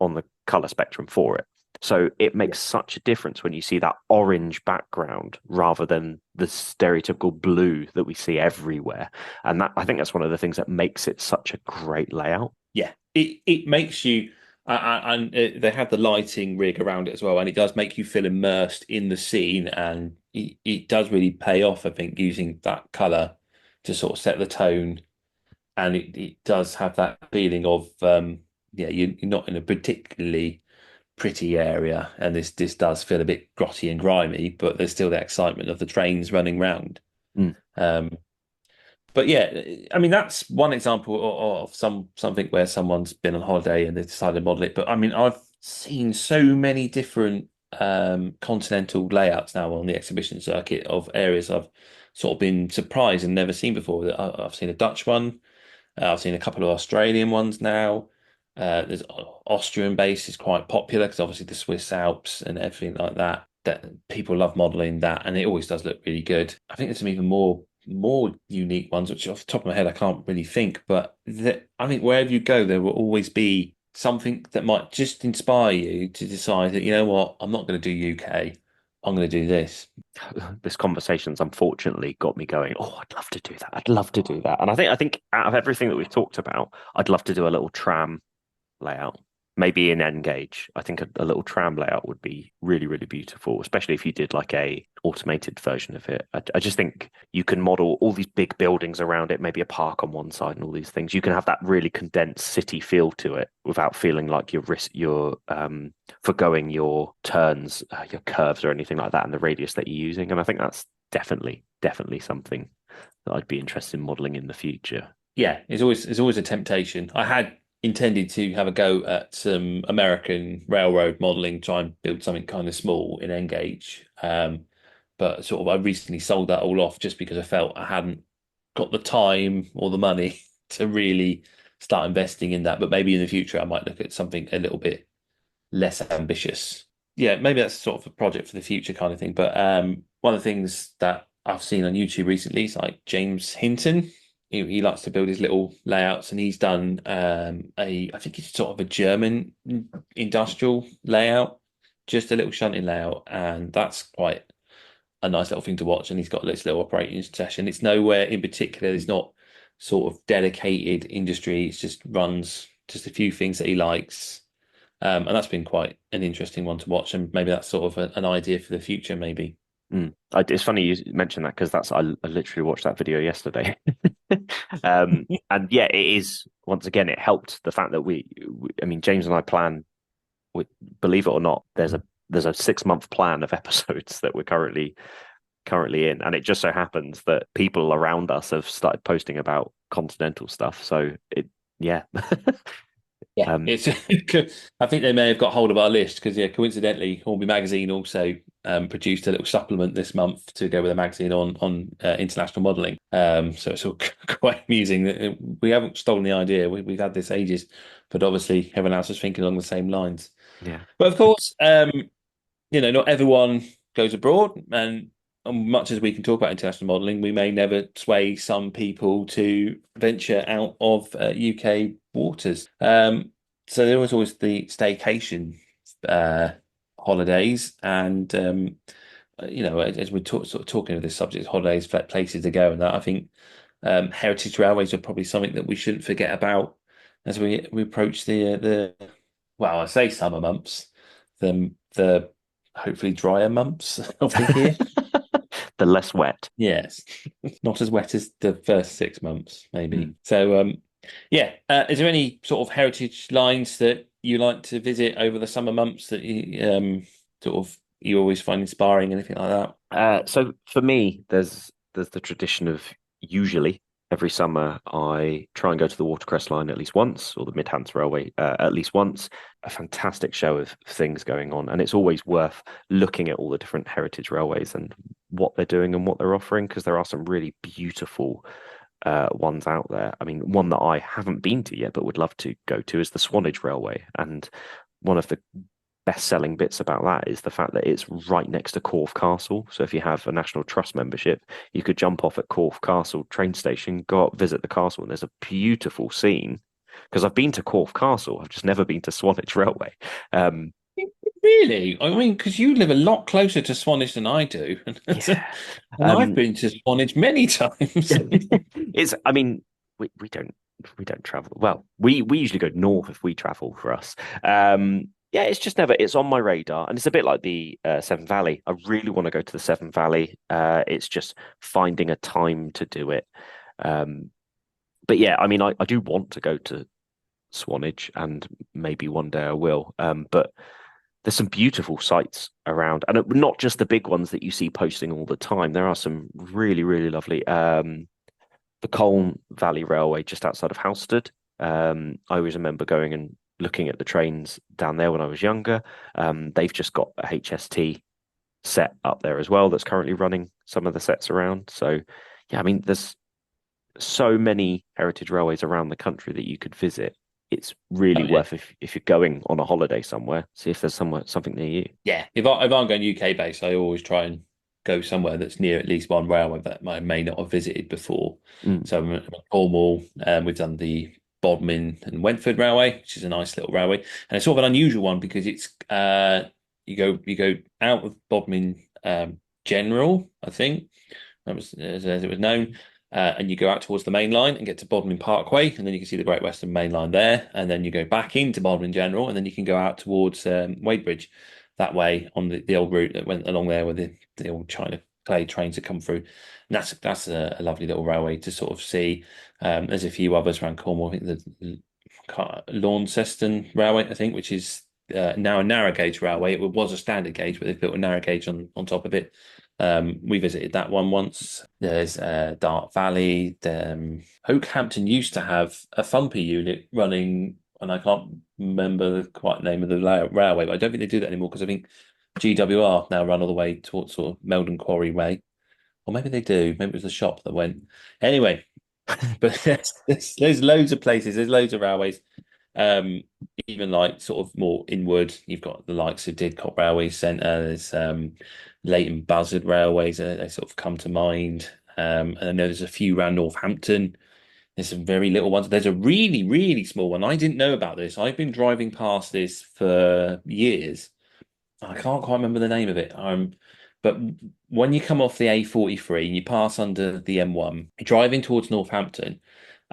on the color spectrum for it. So it makes such a difference when you see that orange background rather than the stereotypical blue that we see everywhere. And that I think that's one of the things that makes it such a great layout. Yeah, it makes you, and they have the lighting rig around it as well, and it does make you feel immersed in the scene, and it does really pay off, I think, using that color to sort of set the tone, and it does have that feeling of yeah, you're not in a particularly pretty area, and this does feel a bit grotty and grimy, but there's still the excitement of the trains running round. Mm. But yeah, I mean that's one example of something where someone's been on holiday and they decided to model it. But I mean, I've seen so many different continental layouts now on the exhibition circuit of areas I've sort of been surprised and never seen before. I've seen a Dutch one, I've seen a couple of Australian ones now. There's Austrian base is quite popular because obviously the Swiss Alps and everything like that. That people love modeling that, and it always does look really good. I think there's some even more unique ones, which off the top of my head I can't really think. But I think wherever you go, there will always be something that might just inspire you to decide that, you know what, I'm not going to do UK. I'm going to do this. This conversation's unfortunately got me going, oh, I'd love to do that. I'd love to do that. And I think out of everything that we've talked about, I'd love to do a little tram layout, maybe in N gauge. I think a little tram layout would be really, really beautiful, especially if you did like a automated version of it. I just think you can model all these big buildings around it, maybe a park on one side and all these things. You can have that really condensed city feel to it without feeling like you're forgoing your turns, your curves or anything like that, and the radius that you're using. And I think that's definitely something that I'd be interested in modeling in the future. Yeah, it's always a temptation. I had intended to have a go at some American railroad modeling, try and build something kind of small in N-gauge. But sort of I recently sold that all off just because I felt I hadn't got the time or the money to really start investing in that. But maybe in the future I might look at something a little bit less ambitious. Yeah, maybe that's sort of a project for the future kind of thing. But one of the things that I've seen on YouTube recently is like James Hinton. He likes to build his little layouts, and he's done I think it's sort of a German industrial layout, just a little shunting layout, and that's quite a nice little thing to watch. And he's got this little operating session. It's nowhere in particular. There's not sort of dedicated industry. It's just runs just a few things that he likes, and that's been quite an interesting one to watch. And maybe that's sort of an idea for the future, maybe. It's funny you mentioned that because I literally watched that video yesterday. And yeah, it is, once again, it helped the fact that I mean, James and I plan, believe it or not, there's a 6-month plan of episodes that we're currently in, and it just so happens that people around us have started posting about Continental stuff. So yeah. Yeah, it's. I think they may have got hold of our list because, yeah, coincidentally, Hornby Magazine also produced a little supplement this month to go with a magazine on international modelling. So it's all quite amusing that we haven't stolen the idea. We've had this ages, but obviously everyone else is thinking along the same lines. Yeah. But of course, not everyone goes abroad, and much as we can talk about international modelling, we may never sway some people to venture out of UK waters. So there was always the staycation holidays, and as we're sort of talking of this subject, holidays, places to go, and that I think heritage railways are probably something that we shouldn't forget about as we approach the well, I say summer months, the hopefully drier months of the year. The less wet. Yes, not as wet as the first 6 months, maybe. So, yeah. Is there any sort of heritage lines that you like to visit over the summer months that you always find inspiring, anything like that? So for me, there's the tradition of usually every summer I try and go to the Watercress Line at least once, or the Midlands Railway at least once. A fantastic show of things going on, and it's always worth looking at all the different heritage railways and what they're doing and what they're offering, because there are some really beautiful ones out there. I mean, one that I haven't been to yet but would love to go to is the Swanage Railway, and one of the best-selling bits about that is the fact that it's right next to Corfe Castle. So if you have a National Trust membership, you could jump off at Corfe Castle train station, go up, visit the castle, and there's a beautiful scene. Because I've been to Corfe Castle, I've just never been to Swanage Railway. Um, Really? I mean, because you live a lot closer to Swanage than I do, yeah, and I've been to Swanage many times. it's. I mean, we don't travel. Well, we usually go north if we travel for us. Yeah, it's just never. It's on my radar, and it's a bit like the Severn Valley. I really want to go to the Severn Valley. It's just finding a time to do it. Um, but yeah, I mean, I do want to go to Swanage, and maybe one day I will. But there's some beautiful sites around, and not just the big ones that you see posting all the time. There are some really, really lovely. The Colne Valley Railway just outside of Halstead. I always remember going and looking at the trains down there when I was younger. They've just got a HST set up there as well that's currently running some of the sets around. So, yeah, I mean, there's so many heritage railways around the country that you could visit. It's really Oh yeah, worth if you're going on a holiday somewhere, see if there's something near you. yeah. If I'm going UK based, I always try and go somewhere that's near at least one railway that I may not have visited before. Mm. So I'm in Cornwall. We've done the Bodmin and Wentford Railway, which is a nice little railway, and it's sort of an unusual one because it's you go out of Bodmin General, I think that was as it was known. And you go out towards the main line and get to Bodmin Parkway, and then you can see the Great Western Main Line there. And then you go back into Bodmin General, and then you can go out towards Wadebridge that way on the old route that went along there with the old China clay trains that come through. And that's a lovely little railway to sort of see. There's a few others around Cornwall. I think the Launceston Railway, I think, which is now a narrow gauge railway. It was a standard gauge, but they've built a narrow gauge on top of it. We visited that one once. There's Dart Valley. Oakhampton used to have a Thumpy unit running, and I can't remember the quite name of the railway, but I don't think they do that anymore because I think GWR now run all the way towards sort of Meldon Quarry Way. Or maybe they do. Maybe it was the shop that went. Anyway, but there's loads of places. There's loads of railways. Um, Even like sort of more inward, you've got the likes of Didcot Railway Centre. There's Leighton Buzzard Railways. They sort of come to mind. And I know there's a few around Northampton. There's some very little ones. There's a really, really small one. I didn't know about this. I've been driving past this for years. I can't quite remember the name of it. But when you come off the A43 and you pass under the M1, you're driving towards Northampton,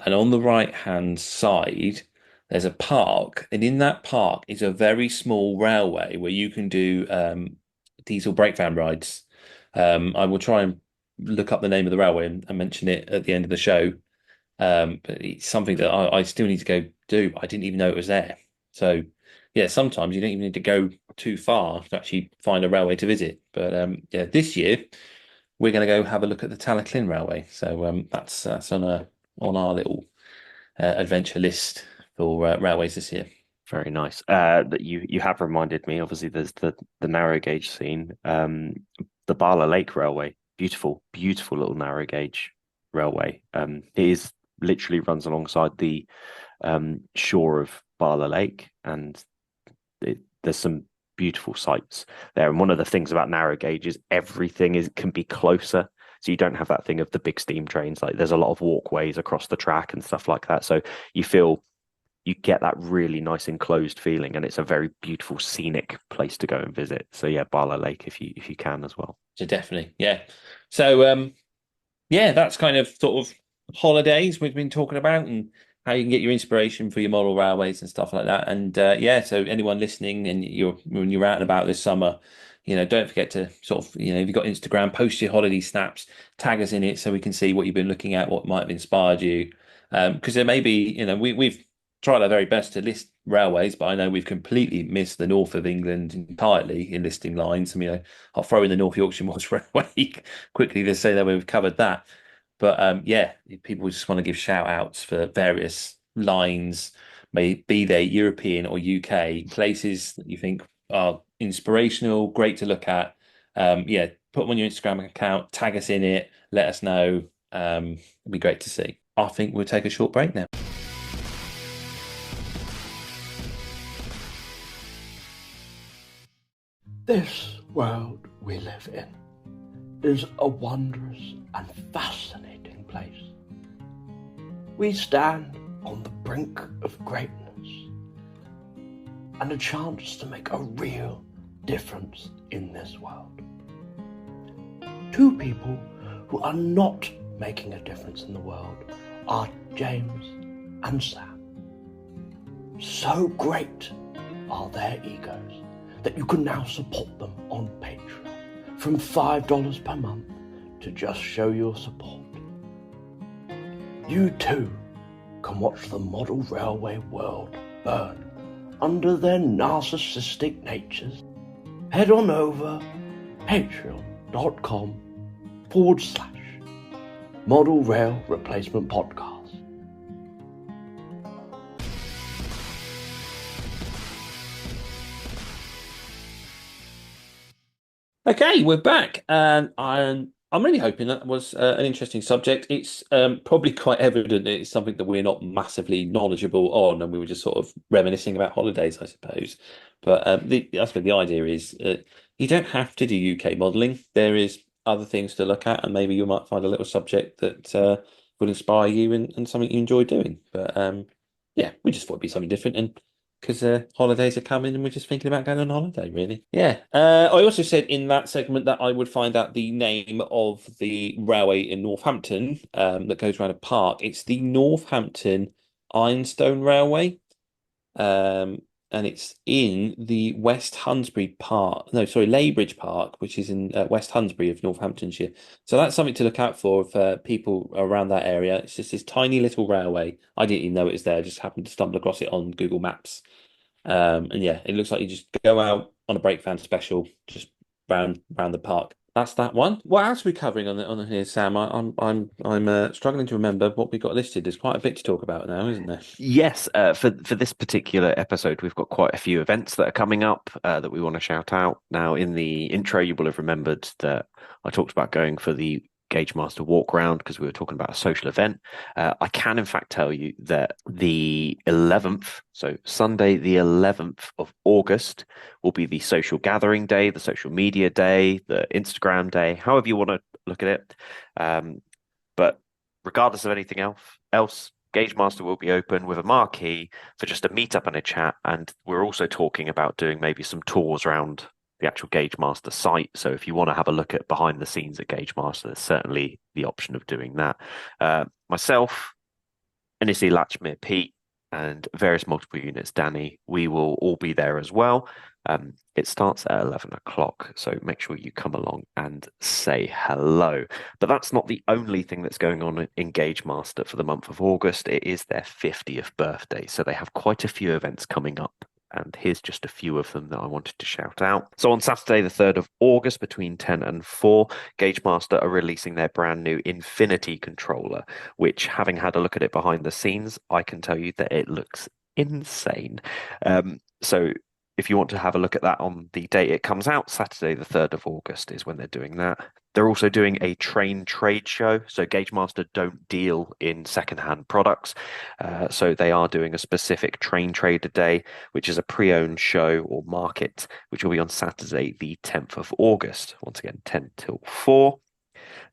and on the right-hand side, there's a park, and in that park is a very small railway where you can do diesel brake van rides. I will try and look up the name of the railway and mention it at the end of the show. But it's something that I still need to go do. I didn't even know it was there. So yeah, sometimes you don't even need to go too far to actually find a railway to visit. But yeah, this year we're going to go have a look at the Talaclin Railway. So that's on our little adventure list for railways this year. Very nice. That you have reminded me. Obviously, there's the narrow gauge scene. The Barla Lake Railway, beautiful, beautiful little narrow gauge railway. It is literally runs alongside the shore of Barla Lake, and there's some beautiful sights there. And one of the things about narrow gauge is everything can be closer. So you don't have that thing of the big steam trains. Like there's a lot of walkways across the track and stuff like that. So you get that really nice enclosed feeling, and it's a very beautiful scenic place to go and visit. So yeah, Barlow Lake if you can as well. So definitely, yeah. So yeah, that's kind of sort of holidays we've been talking about and how you can get your inspiration for your model railways and stuff like that. And yeah, so anyone listening and when you're out and about this summer, don't forget to sort of, if you've got Instagram, post your holiday snaps, tag us in it so we can see what you've been looking at, what might have inspired you. Because there may be, we've tried our very best to list railways, but I know we've completely missed the north of England entirely in listing lines. I mean, I'll throw in the North Yorkshire Moors Railway quickly to say that we've covered that. But yeah, if people just want to give shout outs for various lines, may be they European or UK, places that you think are inspirational, great to look at. Yeah, put them on your Instagram account, tag us in it, let us know. It'd be great to see. I think we'll take a short break now. This world we live in is a wondrous and fascinating place. We stand on the brink of greatness and a chance to make a real difference in this world. Two people who are not making a difference in the world are James and Sam. So great are their egos that you can now support them on Patreon from $5 per month to just show your support. You too can watch the model railway world burn under their narcissistic natures. Head on over patreon.com/Model Rail Replacement Podcast. Okay, we're back, and I'm really hoping that was an interesting subject. It's probably quite evident that it's something that we're not massively knowledgeable on, and we were just sort of reminiscing about holidays, I suppose. But I suppose the idea is you don't have to do UK modelling. There is other things to look at, and maybe you might find a little subject that would inspire you and something you enjoy doing. But yeah, we just thought it'd be something different, and because holidays are coming and we're just thinking about going on holiday, really. Yeah. I also said in that segment that I would find out the name of the railway in Northampton that goes around a park. It's the Northampton Ironstone Railway. And it's in the West Hunsbury Park. No, sorry, Leybridge Park, which is in West Hunsbury of Northamptonshire. So that's something to look out for people around that area. It's just this tiny little railway. I didn't even know it was there. I just happened to stumble across it on Google Maps. And yeah, it looks like you just go out on a break van special, just round the park. That's that one. What else are we covering on here, Sam? I'm struggling to remember what we got listed. There's quite a bit to talk about now, isn't there? Yes, for this particular episode, we've got quite a few events that are coming up that we want to shout out. Now, in the intro, you will have remembered that I talked about going for the Gauge Master walk round because we were talking about a social event. I can, in fact, tell you that the 11th, so Sunday, the 11th of August, will be the social gathering day, the social media day, the Instagram day, however you want to look at it. But regardless of anything else, Gauge Master will be open with a marquee for just a meetup and a chat. And we're also talking about doing maybe some tours around the actual Gauge Master site. So if you want to have a look at behind the scenes at Gauge Master, there's certainly the option of doing that. Myself, NEC Latchmere Pete, and various multiple units, Danny, we will all be there as well. It starts at 11 o'clock, so make sure you come along and say hello. But that's not the only thing that's going on in Gauge Master for the month of August. It is their 50th birthday, so they have quite a few events coming up. And here's just a few of them that I wanted to shout out. So on Saturday, the 3rd of August, between 10 and 4, Gauge Master are releasing their brand new Infinity controller, which, having had a look at it behind the scenes, I can tell you that it looks insane. So if you want to have a look at that on the date it comes out, Saturday, the 3rd of August is when they're doing that. They're also doing a train trade show. So Gauge Master don't deal in secondhand products. So they are doing a specific train trader day, which is a pre-owned show or market, which will be on Saturday, the 10th of August. Once again, 10 till 4.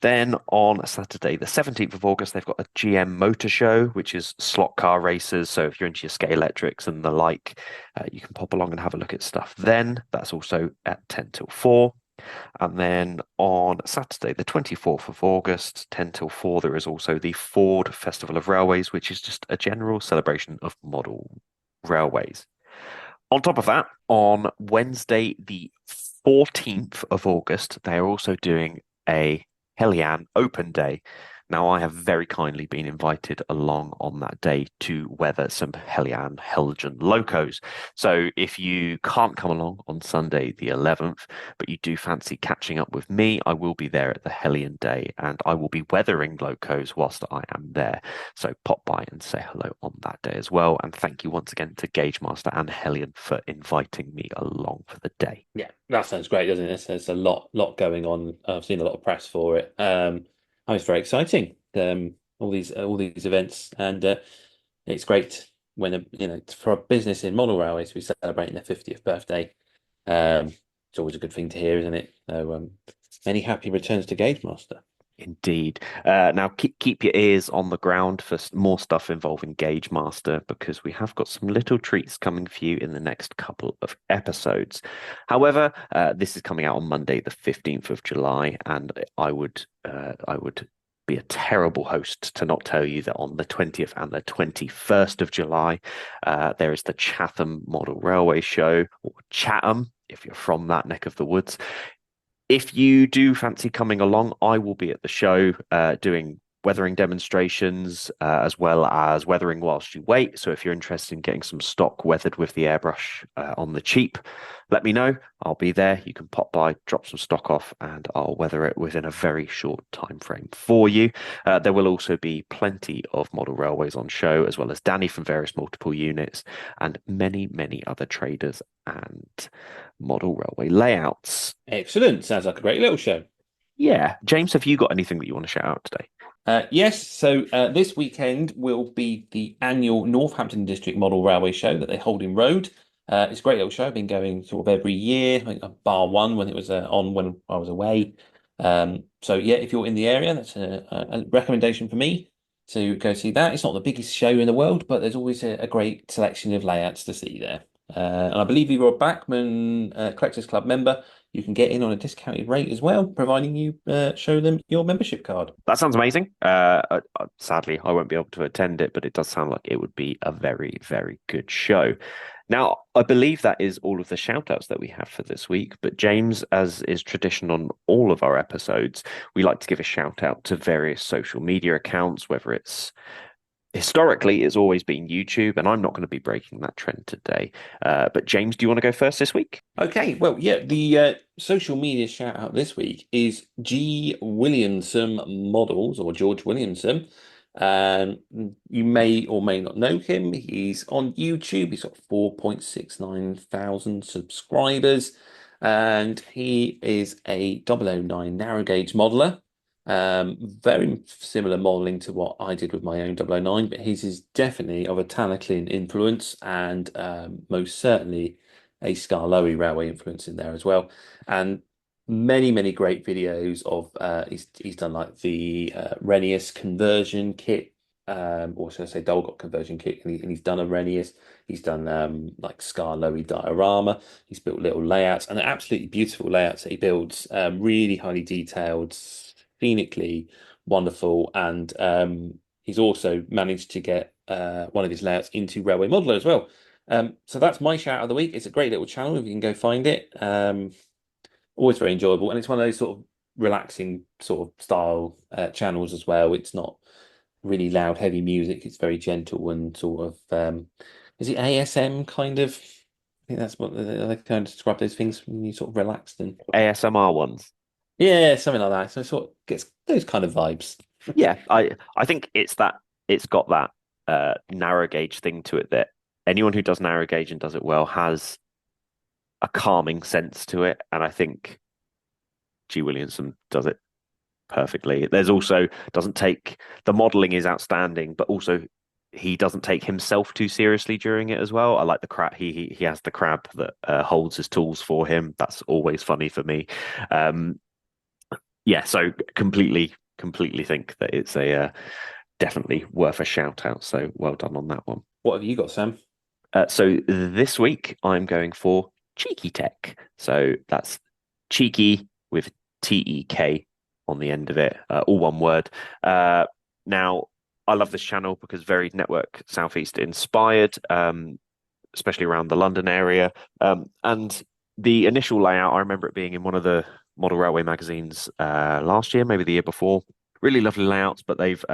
Then on Saturday, the 17th of August, they've got a GM Motor Show, which is slot car races. So if you're into your Scalextrics and the like, you can pop along and have a look at stuff then. That's also at 10 till 4. And then on Saturday, the 24th of August, 10 till 4, there is also the Ford Festival of Railways, which is just a general celebration of model railways. On top of that, on Wednesday, the 14th of August, they are also doing a Hellian Open Day. Now, I have very kindly been invited along on that day to weather some Hellion Helgen locos. So if you can't come along on Sunday the 11th, but you do fancy catching up with me, I will be there at the Hellion Day and I will be weathering locos whilst I am there. So pop by and say hello on that day as well. And thank you once again to Gauge Master and Hellion for inviting me along for the day. Yeah, that sounds great, doesn't it? There's a lot going on. I've seen a lot of press for it. It's very exciting. All these events, and it's great when for a business in model railways to be celebrating their 50th birthday. It's always a good thing to hear, isn't it? So many happy returns to Gauge Master. Indeed. Now keep your ears on the ground for more stuff involving Gauge Master, because we have got some little treats coming for you in the next couple of episodes. However, this is coming out on Monday, the 15th of July, and I would be a terrible host to not tell you that on the 20th and the 21st of July, there is the Chatham Model Railway Show, or Chatham, if you're from that neck of the woods. If you do fancy coming along, I will be at the show doing weathering demonstrations as well as weathering whilst you wait. So if you're interested in getting some stock weathered with the airbrush on the cheap, let me know. I'll be there. You can pop by, drop some stock off, and I'll weather it within a very short time frame for you. There will also be plenty of model railways on show, as well as Danny from various multiple units and many, many other traders and model railway layouts. Excellent. Sounds like a great little show. Yeah. James, have you got anything that you want to shout out today? Yes, so this weekend will be the annual Northampton District Model Railway Show that they hold in Road. It's a great little show. I've been going sort of every year, bar one when it was on when I was away. So yeah, if you're in the area, that's a recommendation for me to go see that. It's not the biggest show in the world, but there's always a great selection of layouts to see there. And I believe if you're a Backman Collectors Club member, you can get in on a discounted rate as well, providing you show them your membership card. That sounds amazing. Sadly, I won't be able to attend it, but it does sound like it would be a very, very good show. Now, I believe that is all of the shout outs that we have for this week. But James, as is tradition on all of our episodes, we like to give a shout out to various social media accounts, whether it's historically, it's always been YouTube, and I'm not going to be breaking that trend today. But James, do you want to go first this week? Okay, well, yeah, the social media shout out this week is G. Williamson Models, or George Williamson. You may or may not know him. He's on YouTube. He's got 4.69 thousand subscribers, and he is a 009 narrow gauge modeler. Very similar modeling to what I did with my own 009, but his is definitely of a Tanaclin influence and most certainly a Skarloey railway influence in there as well. And many great videos of he's done like the Renius conversion kit, or should I say Dolgot conversion kit, and he's done a Renius. He's done like Skarloey diorama. He's built little layouts, and they're absolutely beautiful layouts that he builds. Really highly detailed, scenically wonderful, and he's also managed to get one of his layouts into Railway Modeler as well. So that's my shout of the week. It's a great little channel if you can go find it. Always very enjoyable, and it's one of those sort of relaxing sort of style channels as well. It's not really loud, heavy music. It's very gentle and sort of is it ASM kind of? I think that's what they kind of describe those things when you sort of relaxed and ASMR ones. yeah, something like that. So it sort of gets those kind of vibes. Yeah, I think it's got that narrow gauge thing to it that anyone who does narrow gauge and does it well has a calming sense to it, and I think G. Williamson does it perfectly. There's also doesn't take the modeling is outstanding, but also he doesn't take himself too seriously during it as well. I like the crab. He has the crab that holds his tools for him. That's always funny for me. Yeah, so completely think that it's a definitely worth a shout out. So well done on that one. What have you got, Sam? So this week I'm going for Cheeky Tech. So that's cheeky with TEK on the end of it, all one word. Now, I love this channel because very Network Southeast inspired, especially around the London area. And the initial layout, I remember it being in one of the Model Railway magazines last year, maybe the year before. really lovely layouts, but they've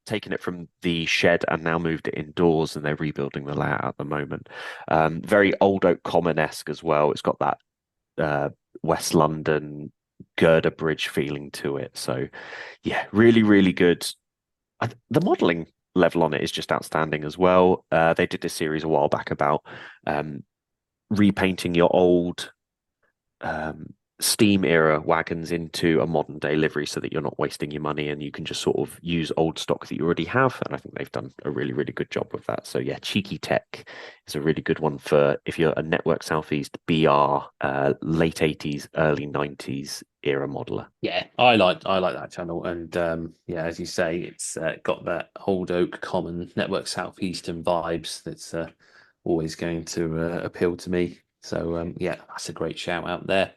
taken it from the shed and now moved it indoors, and they're rebuilding the layout at the moment. Very Old Oak Common-esque as well. It's got that West London girder bridge feeling to it. So yeah, really, really good. The modeling level on it is just outstanding as well. They did this series a while back about repainting your old steam era wagons into a modern day livery so that you're not wasting your money and you can just sort of use old stock that you already have. And I think they've done a really, really good job with that. So yeah, Cheeky Tech is a really good one for if you're a Network Southeast BR late 80s, early 90s era modeler. Yeah, I like that channel, and yeah, as you say, it's got that Old Oak Common Network Southeastern vibes that's always going to appeal to me. So yeah, that's a great shout out there.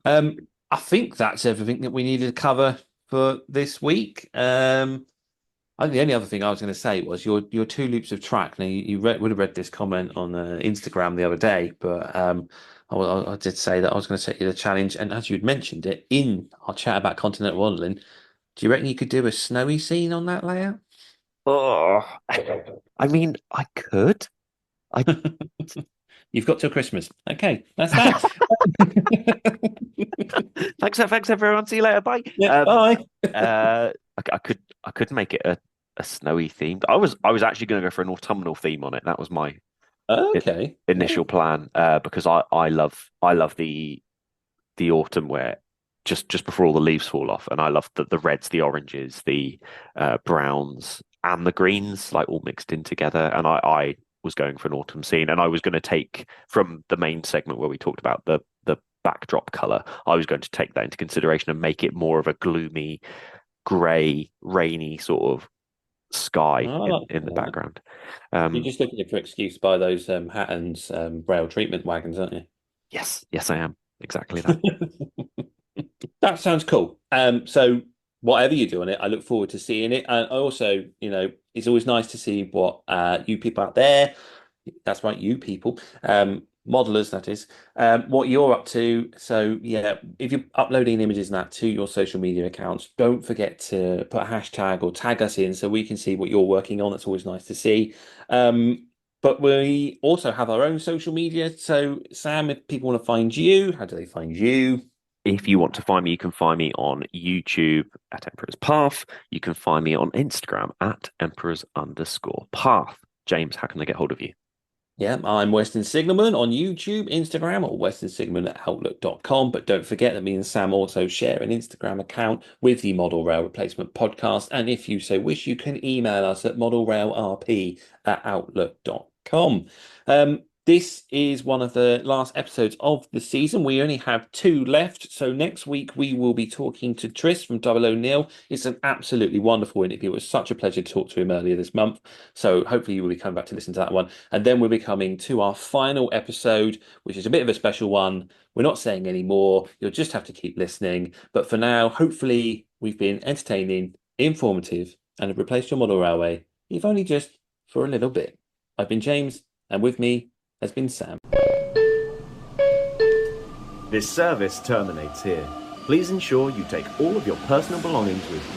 I think that's everything that we needed to cover for this week. I think the only other thing I was going to say was your 2 loops of track. Now you would have read this comment on Instagram the other day, but I did say that I was going to set you the challenge, and as you'd mentioned it in our chat about Continental Modelling, do you reckon you could do a snowy scene on that layout? Oh, I mean, I could. You've got till Christmas. Okay, that's that. Thanks everyone. See you later. Bye. Yeah, bye. I could make it a snowy theme. I was actually going to go for an autumnal theme on it. That was my initial plan because I love the autumn where just before all the leaves fall off, and I love the reds, the oranges, the browns, and the greens like all mixed in together. And I was going for an autumn scene, and I was going to take from the main segment where we talked about the backdrop color. I was going to take that into consideration and make it more of a gloomy, grey, rainy sort of sky in the background. You're just looking for excuse to buy those Hatton's rail treatment wagons, aren't you? Yes, I am. Exactly that. That sounds cool. So whatever you do on it, I look forward to seeing it. And I also, it's always nice to see what you people out there, that's right, you people, modelers, that is, what you're up to. So yeah, if you're uploading images and that to your social media accounts, don't forget to put a hashtag or tag us in so we can see what you're working on. That's always nice to see. But we also have our own social media. So Sam, if people want to find you, how do they find you? If you want to find me, you can find me on YouTube at Emperor's Path. You can find me on Instagram at Emperors_Path. James, how can they get hold of you? Yeah, I'm Western Signalman on YouTube, Instagram, or westernsignalman@outlook.com. But don't forget that me and Sam also share an Instagram account with the Model Rail Replacement Podcast. And if you so wish, you can email us at modelrailrp@outlook.com. This is one of the last episodes of the season. We only have 2 left. So next week we will be talking to Tris from Double O'Neill. It's an absolutely wonderful interview. It was such a pleasure to talk to him earlier this month. So hopefully you will be coming back to listen to that one. And then we'll be coming to our final episode, which is a bit of a special one. We're not saying any more. You'll just have to keep listening. But for now, hopefully we've been entertaining, informative, and have replaced your model railway, if only just for a little bit. I've been James, and with me has been Sam. This service terminates here. Please ensure you take all of your personal belongings with you.